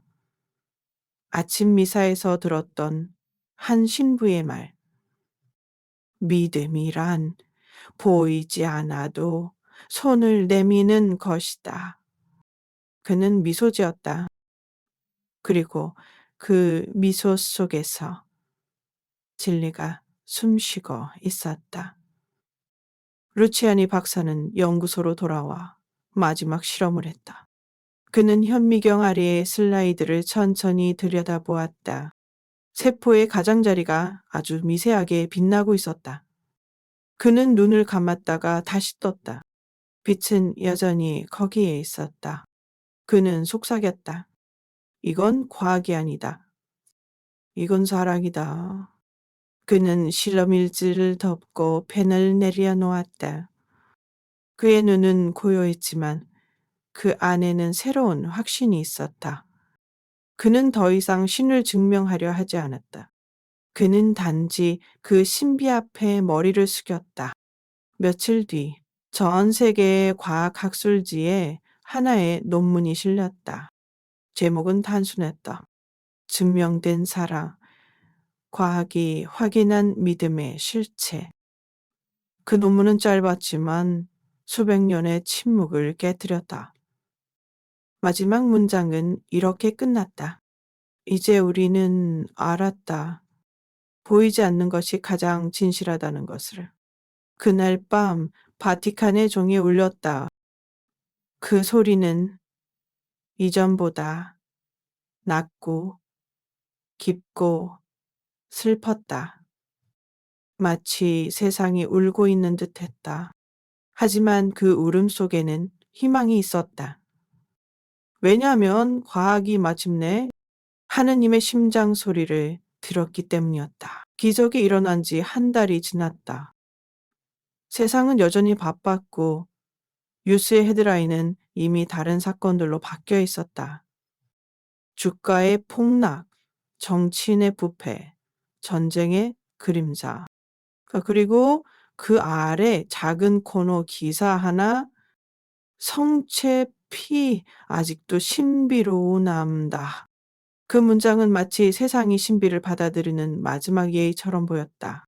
아침 미사에서 들었던 한 신부의 말. 믿음이란 보이지 않아도 손을 내미는 것이다. 그는 미소 지었다. 그리고 그 미소 속에서 진리가 숨쉬고 있었다. 루치아니 박사는 연구소로 돌아와 마지막 실험을 했다. 그는 현미경 아래의 슬라이드를 천천히 들여다보았다. 세포의 가장자리가 아주 미세하게 빛나고 있었다. 그는 눈을 감았다가 다시 떴다. 빛은 여전히 거기에 있었다. 그는 속삭였다. 이건 과학이 아니다. 이건 사랑이다. 그는 실험 일지를 덮고 펜을 내려놓았다. 그의 눈은 고요했지만 그 안에는 새로운 확신이 있었다. 그는 더 이상 신을 증명하려 하지 않았다. 그는 단지 그 신비 앞에 머리를 숙였다. 며칠 뒤 전 세계의 과학 학술지에 하나의 논문이 실렸다. 제목은 단순했다. 증명된 사랑, 과학이 확인한 믿음의 실체. 그 논문은 짧았지만 수백 년의 침묵을 깨뜨렸다. 마지막 문장은 이렇게 끝났다. 이제 우리는 알았다. 보이지 않는 것이 가장 진실하다는 것을. 그날 밤 바티칸의 종이 울렸다. 그 소리는 이전보다 낮고 깊고 슬펐다. 마치 세상이 울고 있는 듯했다. 하지만 그 울음 속에는 희망이 있었다. 왜냐하면 과학이 마침내 하느님의 심장 소리를 들었기 때문이었다. 기적이 일어난 지 한 달이 지났다. 세상은 여전히 바빴고 뉴스의 헤드라인은 이미 다른 사건들로 바뀌어 있었다. 주가의 폭락, 정치인의 부패, 전쟁의 그림자. 그리고 그 아래 작은 코너 기사 하나, 성체 피 아직도 신비로 남다. 그 문장은 마치 세상이 신비를 받아들이는 마지막 예의처럼 보였다.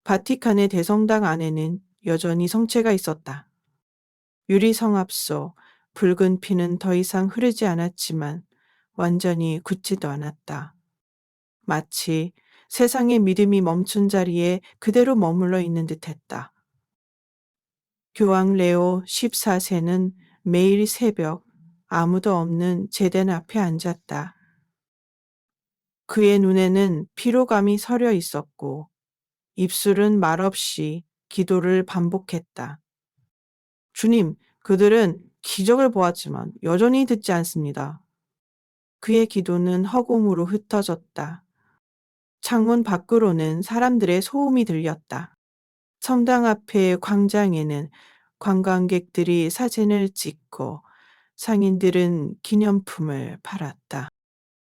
바티칸의 대성당 안에는 여전히 성체가 있었다. 유리 성압 속 붉은 피는 더 이상 흐르지 않았지만 완전히 굳지도 않았다. 마치 세상의 믿음이 멈춘 자리에 그대로 머물러 있는 듯했다. 교황 레오 14세는 매일 새벽 아무도 없는 제단 앞에 앉았다. 그의 눈에는 피로감이 서려 있었고 입술은 말없이 기도를 반복했다. 주님, 그들은 기적을 보았지만 여전히 듣지 않습니다. 그의 기도는 허공으로 흩어졌다. 창문 밖으로는 사람들의 소음이 들렸다. 성당 앞의 광장에는 관광객들이 사진을 찍고 상인들은 기념품을 팔았다.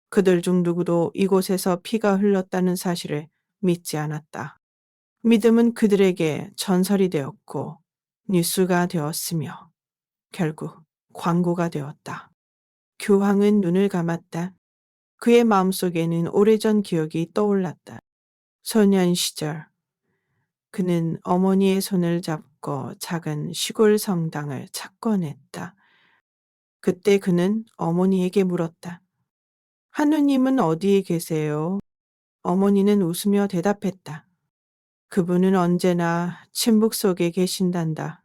그들 중 누구도 이곳에서 피가 흘렀다는 사실을 믿지 않았다. 믿음은 그들에게 전설이 되었고 뉴스가 되었으며 결국 광고가 되었다. 교황은 눈을 감았다. 그의 마음속에는 오래전 기억이 떠올랐다. 소년 시절 그는 어머니의 손을 잡고 작은 시골 성당을 찾곤 했다. 그때 그는 어머니에게 물었다. 하느님은 어디에 계세요? 어머니는 웃으며 대답했다. 그분은 언제나 침묵 속에 계신단다.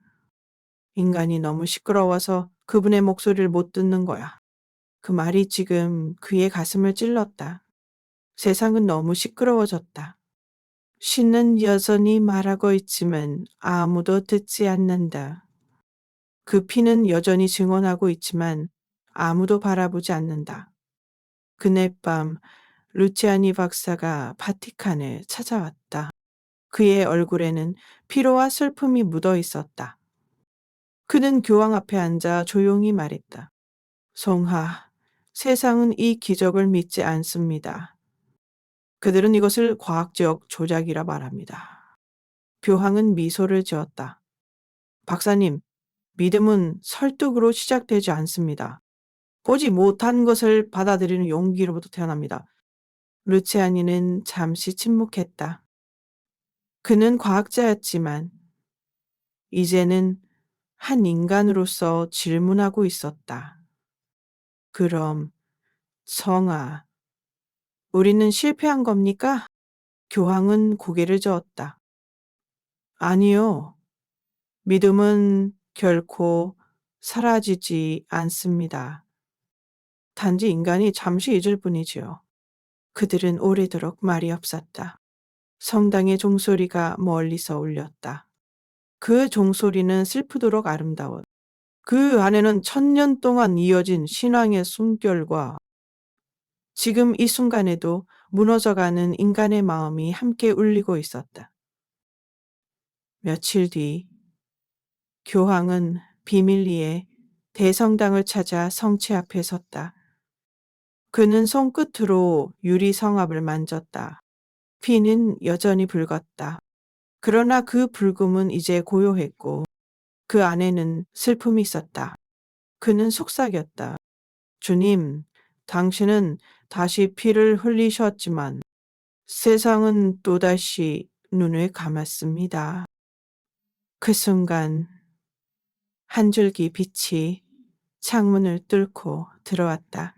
인간이 너무 시끄러워서 그분의 목소리를 못 듣는 거야. 그 말이 지금 그의 가슴을 찔렀다. 세상은 너무 시끄러워졌다. 신은 여전히 말하고 있지만 아무도 듣지 않는다. 그 피는 여전히 증언하고 있지만 아무도 바라보지 않는다. 그날 밤 루치아니 박사가 바티칸을 찾아왔다. 그의 얼굴에는 피로와 슬픔이 묻어 있었다. 그는 교황 앞에 앉아 조용히 말했다. 송하, 세상은 이 기적을 믿지 않습니다. 그들은 이것을 과학적 조작이라 말합니다. 교황은 미소를 지었다. 박사님, 믿음은 설득으로 시작되지 않습니다. 보지 못한 것을 받아들이는 용기로부터 태어납니다. 루치아니는 잠시 침묵했다. 그는 과학자였지만 이제는 한 인간으로서 질문하고 있었다. 그럼 성아, 우리는 실패한 겁니까? 교황은 고개를 저었다. 아니요. 믿음은 결코 사라지지 않습니다. 단지 인간이 잠시 잊을 뿐이지요. 그들은 오래도록 말이 없었다. 성당의 종소리가 멀리서 울렸다. 그 종소리는 슬프도록 아름다웠다. 그 안에는 1000년 동안 이어진 신앙의 숨결과 지금 이 순간에도 무너져가는 인간의 마음이 함께 울리고 있었다. 며칠 뒤 교황은 비밀리에 대성당을 찾아 성체 앞에 섰다. 그는 손끝으로 유리 성압을 만졌다. 피는 여전히 붉었다. 그러나 그 붉음은 이제 고요했고 그 안에는 슬픔이 있었다. 그는 속삭였다. 주님, 당신은 다시 피를 흘리셨지만 세상은 또다시 눈을 감았습니다. 그 순간 한 줄기 빛이 창문을 뚫고 들어왔다.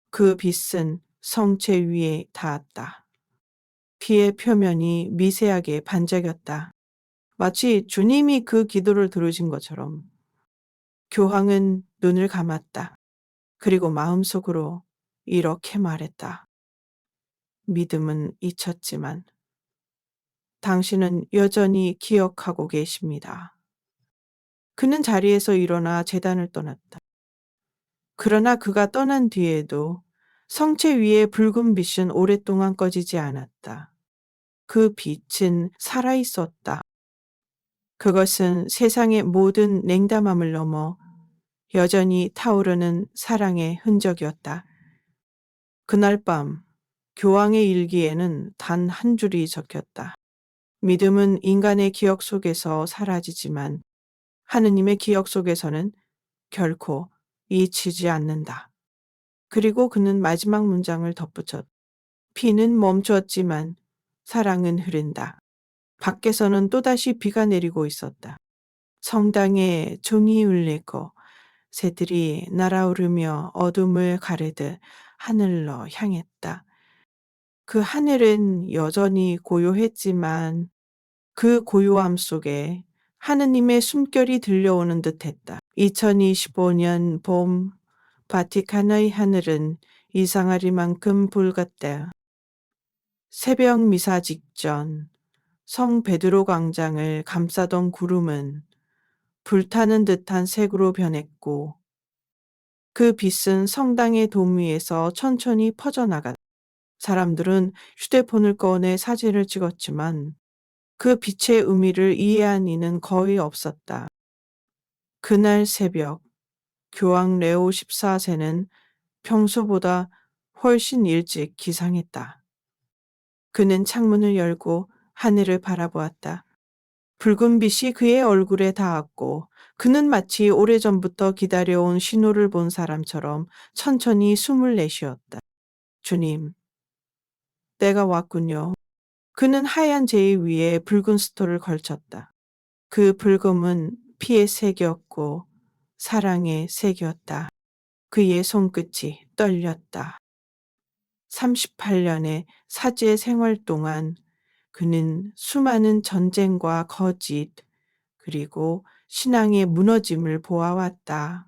그 빛은 성체 위에 닿았다. 피의 표면이 미세하게 반짝였다. 마치 주님이 그 기도를 들으신 것처럼. 교황은 눈을 감았다. 그리고 마음속으로 이렇게 말했다. 믿음은 잊혔지만 당신은 여전히 기억하고 계십니다. 그는 자리에서 일어나 제단을 떠났다. 그러나 그가 떠난 뒤에도 성체 위의 붉은 빛은 오랫동안 꺼지지 않았다. 그 빛은 살아있었다. 그것은 세상의 모든 냉담함을 넘어 여전히 타오르는 사랑의 흔적이었다. 그날 밤 교황의 일기에는 단 한 줄이 적혔다. 믿음은 인간의 기억 속에서 사라지지만 하느님의 기억 속에서는 결코 잊히지 않는다. 그리고 그는 마지막 문장을 덧붙였다. 피는 멈추었지만 사랑은 흐른다. 밖에서는 또다시 비가 내리고 있었다. 성당에 종이 울리고 새들이 날아오르며 어둠을 가르듯 하늘로 향했다. 그 하늘은 여전히 고요했지만 그 고요함 속에 하느님의 숨결이 들려오는 듯했다. 2025년 봄 바티칸의 하늘은 이상하리만큼 붉었다. 새벽 미사 직전 성 베드로 광장을 감싸던 구름은 불타는 듯한 색으로 변했고 그 빛은 성당의 돔 위에서 천천히 퍼져나갔다. 사람들은 휴대폰을 꺼내 사진을 찍었지만 그 빛의 의미를 이해한 이는 거의 없었다. 그날 새벽 교황 레오 14세는 평소보다 훨씬 일찍 기상했다. 그는 창문을 열고 하늘을 바라보았다. 붉은 빛이 그의 얼굴에 닿았고 그는 마치 오래전부터 기다려온 신호를 본 사람처럼 천천히 숨을 내쉬었다. 주님, 때가 왔군요. 그는 하얀 제이 위에 붉은 스토를 걸쳤다. 그 붉음은 피의 색이었고 사랑의 색이었다. 그의 손끝이 떨렸다. 38년의 사제 생활 동안 그는 수많은 전쟁과 거짓, 그리고 신앙의 무너짐을 보아왔다.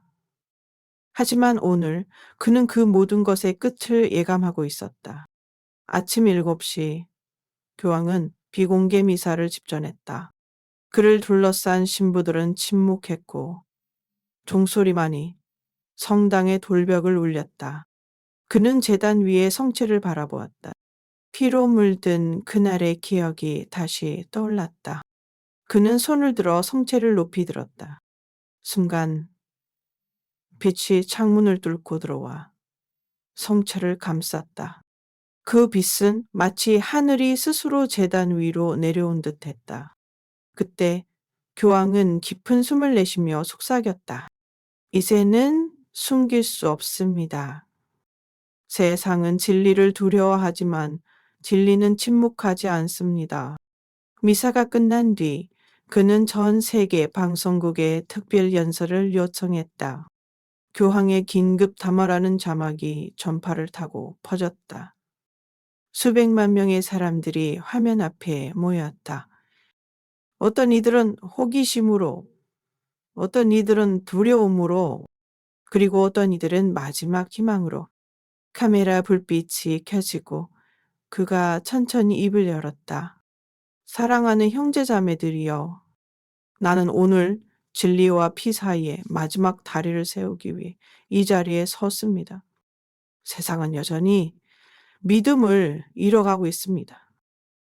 하지만 오늘 그는 그 모든 것의 끝을 예감하고 있었다. 아침 7시 교황은 비공개 미사를 집전했다. 그를 둘러싼 신부들은 침묵했고 종소리만이 성당의 돌벽을 울렸다. 그는 제단 위에 성체를 바라보았다. 피로 물든 그날의 기억이 다시 떠올랐다. 그는 손을 들어 성체를 높이 들었다. 순간 빛이 창문을 뚫고 들어와 성체를 감쌌다. 그 빛은 마치 하늘이 스스로 제단 위로 내려온 듯했다. 그때 교황은 깊은 숨을 내쉬며 속삭였다. 이제는 숨길 수 없습니다. 세상은 진리를 두려워하지만 진리는 침묵하지 않습니다. 미사가 끝난 뒤 그는 전 세계 방송국에 특별 연설을 요청했다. 교황의 긴급 담화라는 자막이 전파를 타고 퍼졌다. 수백만 명의 사람들이 화면 앞에 모였다. 어떤 이들은 호기심으로, 어떤 이들은 두려움으로, 그리고 어떤 이들은 마지막 희망으로 카메라 불빛이 켜지고 그가 천천히 입을 열었다. 사랑하는 형제자매들이여, 나는 오늘 진리와 피 사이에 마지막 다리를 세우기 위해 이 자리에 섰습니다. 세상은 여전히 믿음을 잃어가고 있습니다.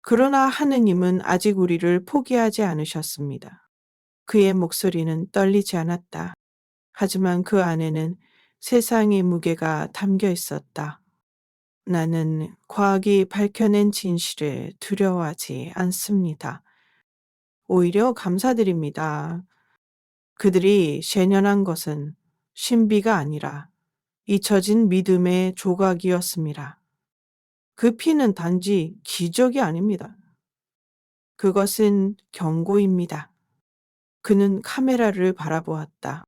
그러나 하느님은 아직 우리를 포기하지 않으셨습니다. 그의 목소리는 떨리지 않았다. 하지만 그 안에는 세상의 무게가 담겨 있었다. 나는 과학이 밝혀낸 진실을 두려워하지 않습니다. 오히려 감사드립니다. 그들이 쇠연한 것은 신비가 아니라 잊혀진 믿음의 조각이었습니다. 그 피는 단지 기적이 아닙니다. 그것은 경고입니다. 그는 카메라를 바라보았다.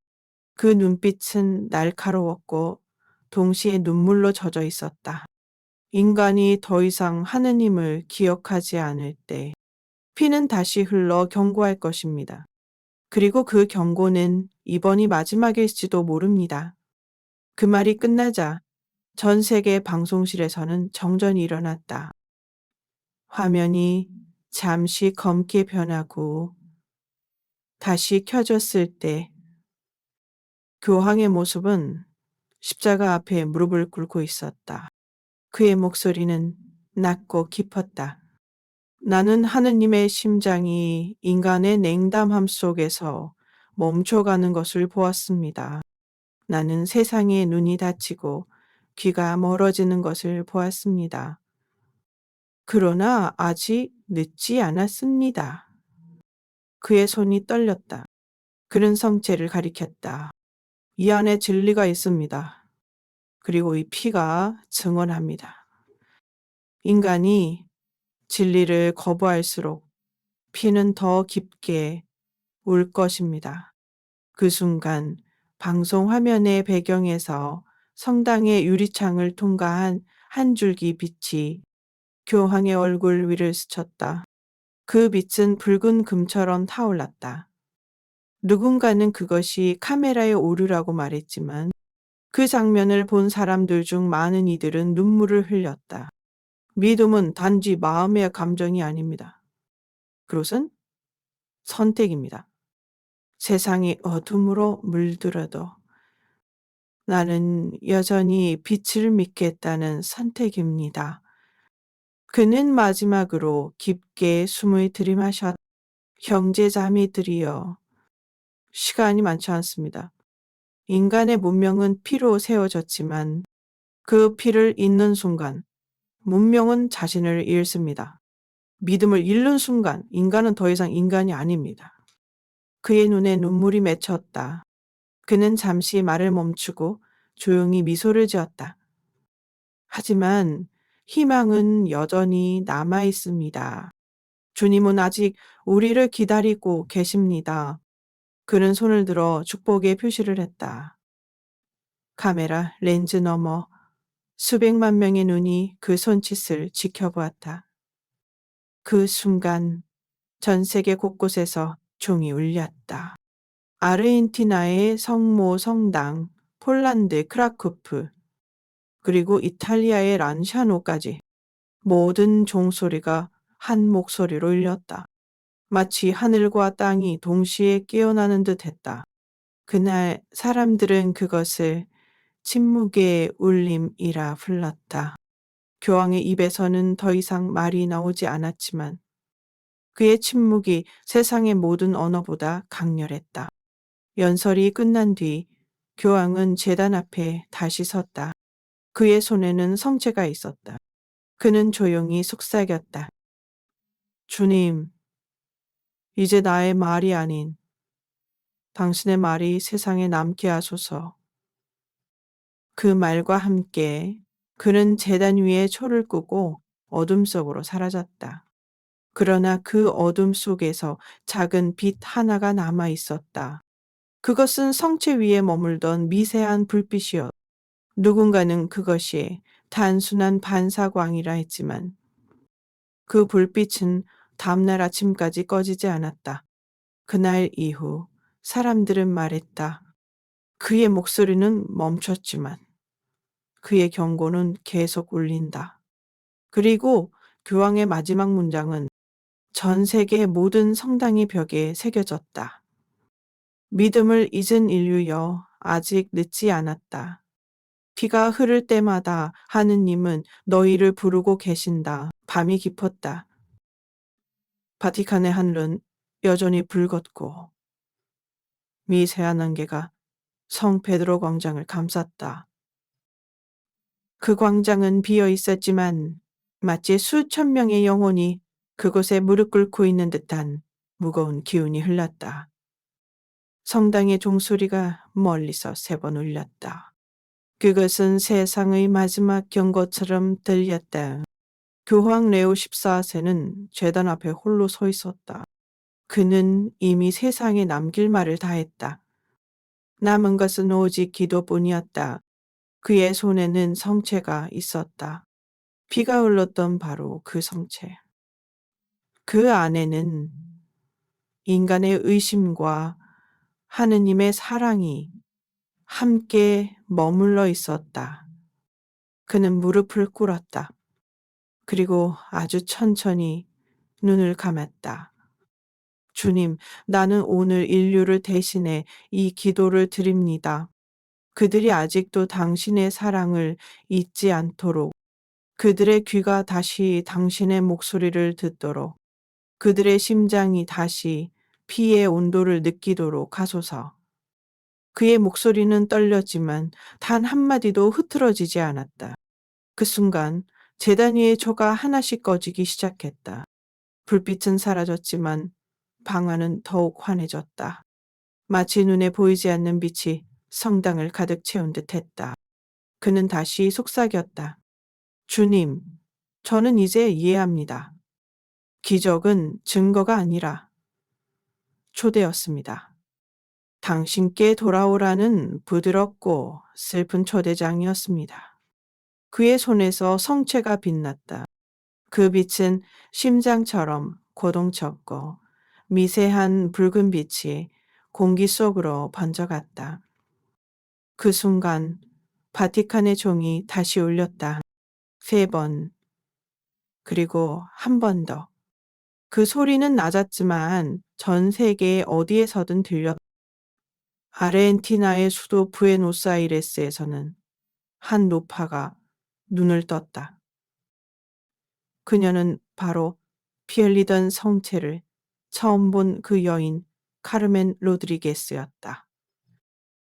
그 눈빛은 날카로웠고 동시에 눈물로 젖어 있었다. 인간이 더 이상 하느님을 기억하지 않을 때 피는 다시 흘러 경고할 것입니다. 그리고 그 경고는 이번이 마지막일지도 모릅니다. 그 말이 끝나자 전 세계 방송실에서는 정전이 일어났다. 화면이 잠시 검게 변하고 다시 켜졌을 때 교황의 모습은 십자가 앞에 무릎을 꿇고 있었다. 그의 목소리는 낮고 깊었다. 나는 하느님의 심장이 인간의 냉담함 속에서 멈춰가는 것을 보았습니다. 나는 세상의 눈이 닫히고 귀가 멀어지는 것을 보았습니다. 그러나 아직 늦지 않았습니다. 그의 손이 떨렸다. 그는 성체를 가리켰다. 이 안에 진리가 있습니다. 그리고 이 피가 증언합니다. 인간이 진리를 거부할수록 피는 더 깊게 울 것입니다. 그 순간 방송 화면의 배경에서 성당의 유리창을 통과한 한 줄기 빛이 교황의 얼굴 위를 스쳤다. 그 빛은 붉은 금처럼 타올랐다. 누군가는 그것이 카메라의 오류라고 말했지만 그 장면을 본 사람들 중 많은 이들은 눈물을 흘렸다. 믿음은 단지 마음의 감정이 아닙니다. 그것은 선택입니다. 세상이 어둠으로 물들어도 나는 여전히 빛을 믿겠다는 선택입니다. 그는 마지막으로 깊게 숨을 들이마셨다. 형제자매들이여, 시간이 많지 않습니다. 인간의 문명은 피로 세워졌지만 그 피를 잇는 순간 문명은 자신을 잃습니다. 믿음을 잃는 순간 인간은 더 이상 인간이 아닙니다. 그의 눈에 눈물이 맺혔다. 그는 잠시 말을 멈추고 조용히 미소를 지었다. 하지만 희망은 여전히 남아 있습니다. 주님은 아직 우리를 기다리고 계십니다. 그는 손을 들어 축복의 표시를 했다. 카메라 렌즈 너머 수백만 명의 눈이 그 손짓을 지켜보았다. 그 순간 전 세계 곳곳에서 종이 울렸다. 아르헨티나의 성모 성당, 폴란드 크라쿠프, 그리고 이탈리아의 란샤노까지 모든 종소리가 한 목소리로 울렸다. 마치 하늘과 땅이 동시에 깨어나는 듯 했다. 그날 사람들은 그것을 침묵의 울림이라 불렀다. 교황의 입에서는 더 이상 말이 나오지 않았지만 그의 침묵이 세상의 모든 언어보다 강렬했다. 연설이 끝난 뒤 교황은 제단 앞에 다시 섰다. 그의 손에는 성체가 있었다. 그는 조용히 속삭였다. 주님, 이제 나의 말이 아닌 당신의 말이 세상에 남게 하소서. 그 말과 함께 그는 제단 위에 초를 끄고 어둠 속으로 사라졌다. 그러나 그 어둠 속에서 작은 빛 하나가 남아 있었다. 그것은 성체 위에 머물던 미세한 불빛이었다. 누군가는 그것이 단순한 반사광이라 했지만 그 불빛은 다음날 아침까지 꺼지지 않았다. 그날 이후 사람들은 말했다. 그의 목소리는 멈췄지만 그의 경고는 계속 울린다. 그리고 교황의 마지막 문장은 전 세계 모든 성당의 벽에 새겨졌다. 믿음을 잊은 인류여, 아직 늦지 않았다. 피가 흐를 때마다 하느님은 너희를 부르고 계신다. 밤이 깊었다. 바티칸의 하늘은 여전히 붉었고 미세한 안개가 성 베드로 광장을 감쌌다. 그 광장은 비어 있었지만 마치 수천 명의 영혼이 그곳에 무릎 꿇고 있는 듯한 무거운 기운이 흘렀다. 성당의 종소리가 멀리서 3번 울렸다. 그것은 세상의 마지막 경고처럼 들렸다. 교황 레오 14세는 제단 앞에 홀로 서 있었다. 그는 이미 세상에 남길 말을 다 했다. 남은 것은 오직 기도뿐이었다. 그의 손에는 성체가 있었다. 피가 흘렀던 바로 그 성체. 그 안에는 인간의 의심과 하느님의 사랑이 함께 머물러 있었다. 그는 무릎을 꿇었다. 그리고 아주 천천히 눈을 감았다. 주님, 나는 오늘 인류를 대신해 이 기도를 드립니다. 그들이 아직도 당신의 사랑을 잊지 않도록, 그들의 귀가 다시 당신의 목소리를 듣도록, 그들의 심장이 다시 피의 온도를 느끼도록 하소서. 그의 목소리는 떨렸지만 단 한마디도 흐트러지지 않았다. 그 순간 제단 위의 초가 하나씩 꺼지기 시작했다. 불빛은 사라졌지만 방 안은 더욱 환해졌다. 마치 눈에 보이지 않는 빛이 성당을 가득 채운 듯했다. 그는 다시 속삭였다. 주님, 저는 이제 이해합니다. 기적은 증거가 아니라 초대였습니다. 당신께 돌아오라는 부드럽고 슬픈 초대장이었습니다. 그의 손에서 성체가 빛났다. 그 빛은 심장처럼 고동쳤고 미세한 붉은 빛이 공기 속으로 번져갔다. 그 순간 바티칸의 종이 다시 울렸다. 3번, 그리고 한 번 더. 그 소리는 낮았지만 전 세계 어디에서든 들렸다. 아르헨티나의 수도 부에노스아이레스에서는 한 노파가 눈을 떴다. 그녀는 바로 피 흘리던 성체를 처음 본 그 여인 카르멘 로드리게스였다.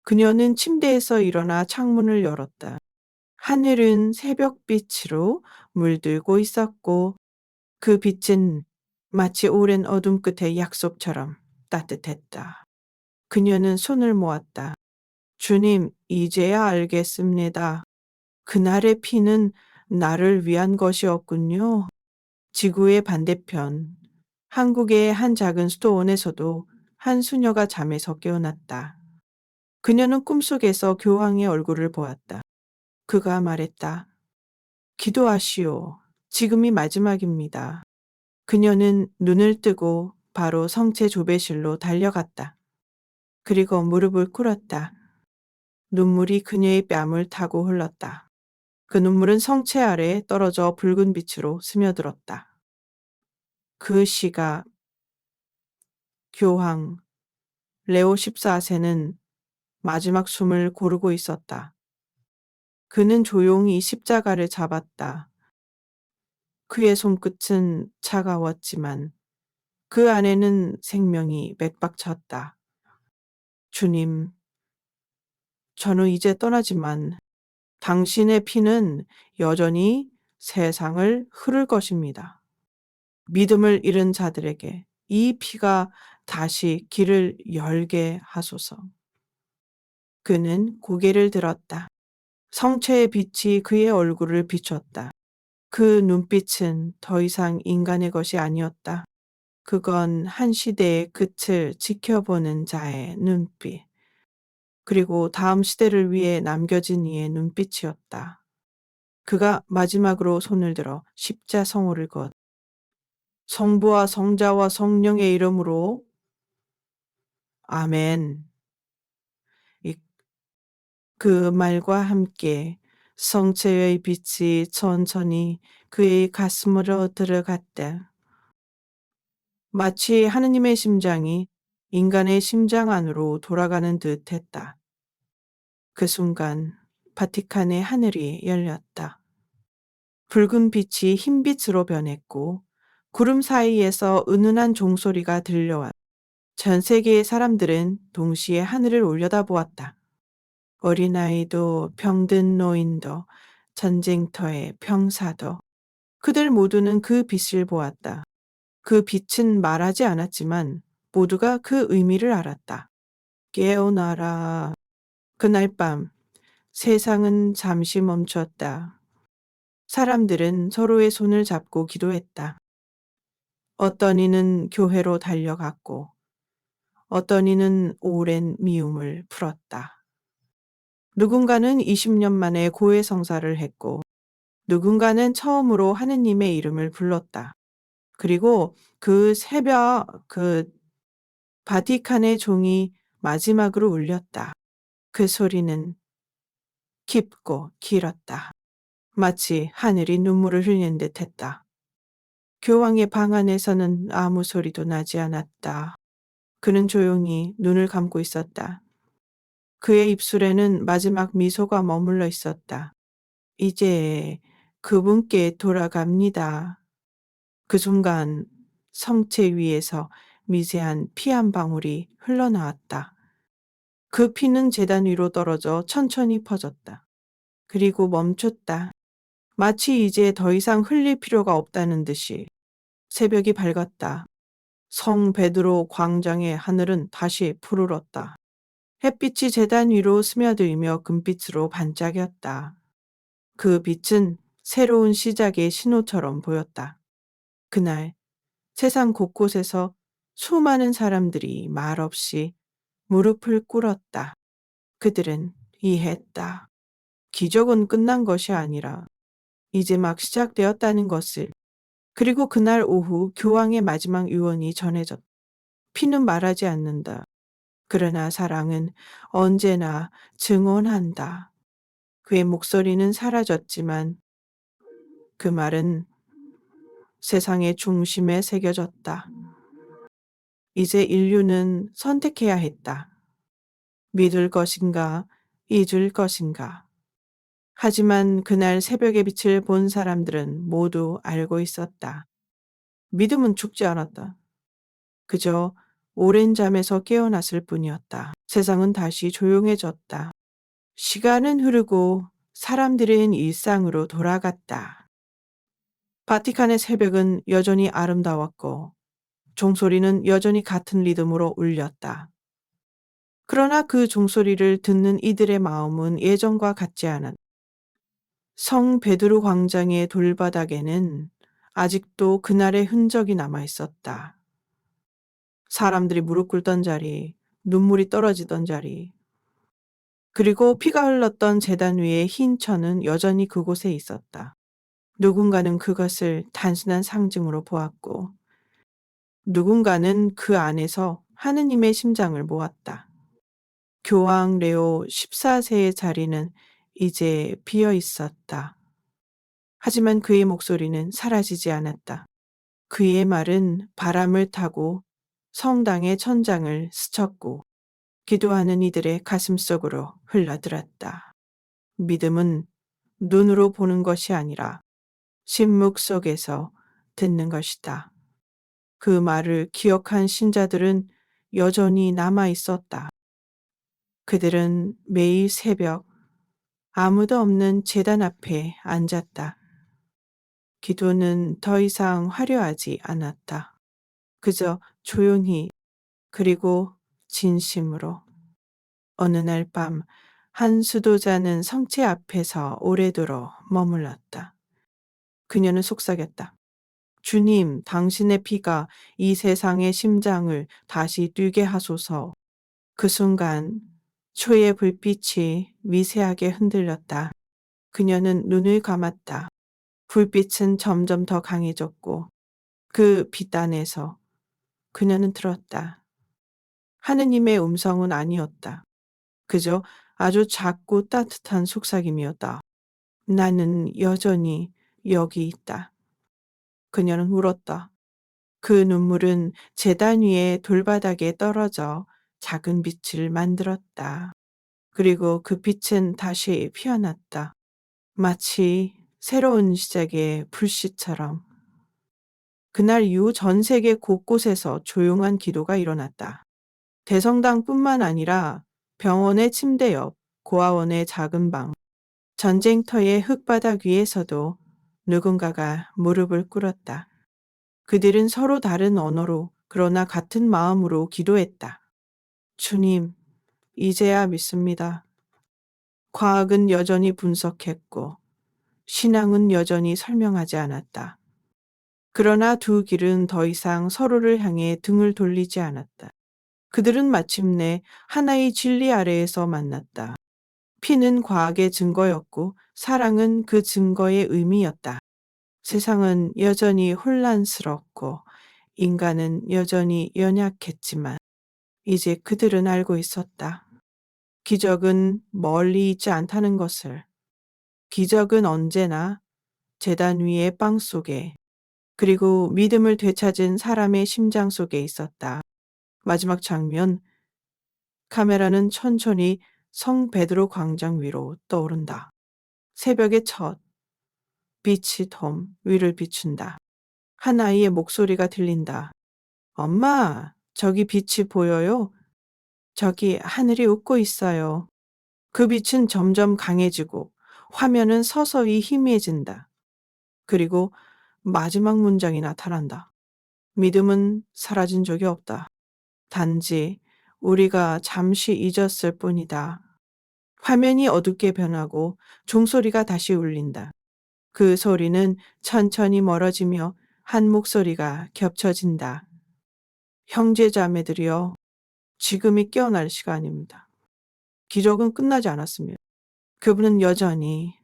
그녀는 침대에서 일어나 창문을 열었다. 하늘은 새벽빛으로 물들고 있었고 그 빛은 마치 오랜 어둠 끝의 약속처럼 따뜻했다. 그녀는 손을 모았다. 주님, 이제야 알겠습니다. 그날의 피는 나를 위한 것이었군요. 지구의 반대편, 한국의 한 작은 수도원에서도 한 수녀가 잠에서 깨어났다. 그녀는 꿈속에서 교황의 얼굴을 보았다. 그가 말했다. 기도하시오. 지금이 마지막입니다. 그녀는 눈을 뜨고 바로 성체 조배실로 달려갔다. 그리고 무릎을 꿇었다. 눈물이 그녀의 뺨을 타고 흘렀다. 그 눈물은 성체 아래에 떨어져 붉은 빛으로 스며들었다. 그 시각 교황 레오 14세는 마지막 숨을 고르고 있었다. 그는 조용히 십자가를 잡았다. 그의 손끝은 차가웠지만 그 안에는 생명이 맥박쳤다. 주님, 저는 이제 떠나지만 당신의 피는 여전히 세상을 흐를 것입니다. 믿음을 잃은 자들에게 이 피가 다시 길을 열게 하소서. 그는 고개를 들었다. 성체의 빛이 그의 얼굴을 비췄다. 그 눈빛은 더 이상 인간의 것이 아니었다. 그건 한 시대의 끝을 지켜보는 자의 눈빛. 그리고 다음 시대를 위해 남겨진 이의 눈빛이었다. 그가 마지막으로 손을 들어 십자성호를 걷. 성부와 성자와 성령의 이름으로 아멘. 이- 그 말과 함께 성체의 빛이 천천히 그의 가슴으로 들어갔다. 마치 하느님의 심장이 인간의 심장 안으로 돌아가는 듯 했다. 그 순간 바티칸의 하늘이 열렸다. 붉은 빛이 흰빛으로 변했고 구름 사이에서 은은한 종소리가 들려왔다. 전 세계의 사람들은 동시에 하늘을 올려다보았다. 어린아이도 병든 노인도 전쟁터의 병사도 그들 모두는 그 빛을 보았다. 그 빛은 말하지 않았지만 모두가 그 의미를 알았다. 깨어나라. 그날 밤 세상은 잠시 멈췄다. 사람들은 서로의 손을 잡고 기도했다. 어떤 이는 교회로 달려갔고 어떤 이는 오랜 미움을 풀었다. 누군가는 20년 만에 고해 성사를 했고 누군가는 처음으로 하느님의 이름을 불렀다. 그리고 그 새벽 바티칸의 종이 마지막으로 울렸다. 그 소리는 깊고 길었다. 마치 하늘이 눈물을 흘리는 듯 했다. 교황의 방 안에서는 아무 소리도 나지 않았다. 그는 조용히 눈을 감고 있었다. 그의 입술에는 마지막 미소가 머물러 있었다. 이제 그분께 돌아갑니다. 그 순간 성체 위에서 미세한 피 한 방울이 흘러나왔다. 그 피는 제단 위로 떨어져 천천히 퍼졌다. 그리고 멈췄다. 마치 이제 더 이상 흘릴 필요가 없다는 듯이 새벽이 밝았다. 성 베드로 광장의 하늘은 다시 푸르렀다. 햇빛이 제단 위로 스며들며 금빛으로 반짝였다. 그 빛은 새로운 시작의 신호처럼 보였다. 그날 세상 곳곳에서 수많은 사람들이 말없이 무릎을 꿇었다. 그들은 이해했다. 기적은 끝난 것이 아니라 이제 막 시작되었다는 것을. 그리고 그날 오후 교황의 마지막 유언이 전해졌다. 피는 말하지 않는다. 그러나 사랑은 언제나 증언한다. 그의 목소리는 사라졌지만 그 말은 세상의 중심에 새겨졌다. 이제 인류는 선택해야 했다. 믿을 것인가, 잊을 것인가. 하지만 그날 새벽의 빛을 본 사람들은 모두 알고 있었다. 믿음은 죽지 않았다. 그저 오랜 잠에서 깨어났을 뿐이었다. 세상은 다시 조용해졌다. 시간은 흐르고 사람들은 일상으로 돌아갔다. 바티칸의 새벽은 여전히 아름다웠고 종소리는 여전히 같은 리듬으로 울렸다. 그러나 그 종소리를 듣는 이들의 마음은 예전과 같지 않았다. 성 베드로 광장의 돌바닥에는 아직도 그날의 흔적이 남아 있었다. 사람들이 무릎 꿇던 자리, 눈물이 떨어지던 자리, 그리고 피가 흘렀던 제단 위의 흰 천은 여전히 그곳에 있었다. 누군가는 그것을 단순한 상징으로 보았고, 누군가는 그 안에서 하느님의 심장을 모았다. 교황 레오 14세의 자리는 이제 비어 있었다. 하지만 그의 목소리는 사라지지 않았다. 그의 말은 바람을 타고 성당의 천장을 스쳤고 기도하는 이들의 가슴 속으로 흘러들었다. 믿음은 눈으로 보는 것이 아니라 침묵 속에서 듣는 것이다. 그 말을 기억한 신자들은 여전히 남아 있었다. 그들은 매일 새벽 아무도 없는 제단 앞에 앉았다. 기도는 더 이상 화려하지 않았다. 그저 조용히 그리고 진심으로. 어느 날 밤 한 수도자는 성체 앞에서 오래도록 머물렀다. 그녀는 속삭였다. 주님, 당신의 피가 이 세상의 심장을 다시 뛰게 하소서. 그 순간 초의 불빛이 미세하게 흔들렸다. 그녀는 눈을 감았다. 불빛은 점점 더 강해졌고 그 빛 안에서 그녀는 들었다. 하느님의 음성은 아니었다. 그저 아주 작고 따뜻한 속삭임이었다. 나는 여전히 여기 있다. 그녀는 울었다. 그 눈물은 제단 위에 돌바닥에 떨어져 작은 빛을 만들었다. 그리고 그 빛은 다시 피어났다. 마치 새로운 시작의 불씨처럼. 그날 이후 전 세계 곳곳에서 조용한 기도가 일어났다. 대성당뿐만 아니라 병원의 침대 옆, 고아원의 작은 방, 전쟁터의 흙바닥 위에서도 누군가가 무릎을 꿇었다. 그들은 서로 다른 언어로 그러나 같은 마음으로 기도했다. 주님, 이제야 믿습니다. 과학은 여전히 분석했고 신앙은 여전히 설명하지 않았다. 그러나 두 길은 더 이상 서로를 향해 등을 돌리지 않았다. 그들은 마침내 하나의 진리 아래에서 만났다. 피는 과학의 증거였고 사랑은 그 증거의 의미였다. 세상은 여전히 혼란스럽고 인간은 여전히 연약했지만 이제 그들은 알고 있었다. 기적은 멀리 있지 않다는 것을. 기적은 언제나 제단 위의 빵 속에 그리고 믿음을 되찾은 사람의 심장 속에 있었다. 마지막 장면, 카메라는 천천히 성 베드로 광장 위로 떠오른다. 새벽의 첫 빛이 덤 위를 비춘다. 한 아이의 목소리가 들린다. 엄마, 저기 빛이 보여요? 저기 하늘이 웃고 있어요. 그 빛은 점점 강해지고 화면은 서서히 희미해진다. 그리고 마지막 문장이 나타난다. 믿음은 사라진 적이 없다. 단지 우리가 잠시 잊었을 뿐이다. 화면이 어둡게 변하고 종소리가 다시 울린다. 그 소리는 천천히 멀어지며 한 목소리가 겹쳐진다. 형제자매들이여, 지금이 깨어날 시간입니다. 기적은 끝나지 않았습니다. 그분은 여전히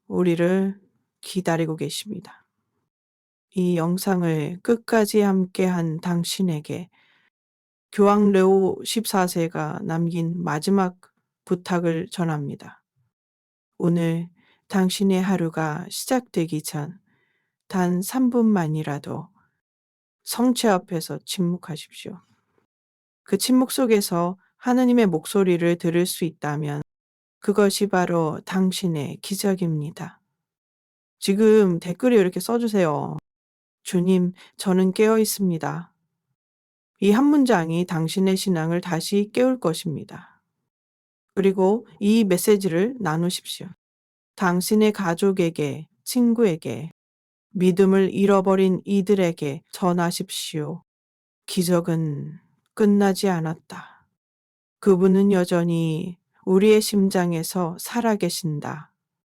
우리를 기다리고 계십니다. 이 영상을 끝까지 함께한 당신에게 교황 레오 14세가 남긴 마지막 부탁을 전합니다. 오늘 당신의 하루가 시작되기 전 단 3분만이라도 성체 앞에서 침묵하십시오. 그 침묵 속에서 하느님의 목소리를 들을 수 있다면 그것이 바로 당신의 기적입니다. 지금 댓글에 이렇게 써주세요. 주님, 저는 깨어 있습니다. 이 한 문장이 당신의 신앙을 다시 깨울 것입니다. 그리고 이 메시지를 나누십시오. 당신의 가족에게, 친구에게, 믿음을 잃어버린 이들에게 전하십시오. 기적은 끝나지 않았다. 그분은 여전히 우리의 심장에서 살아계신다.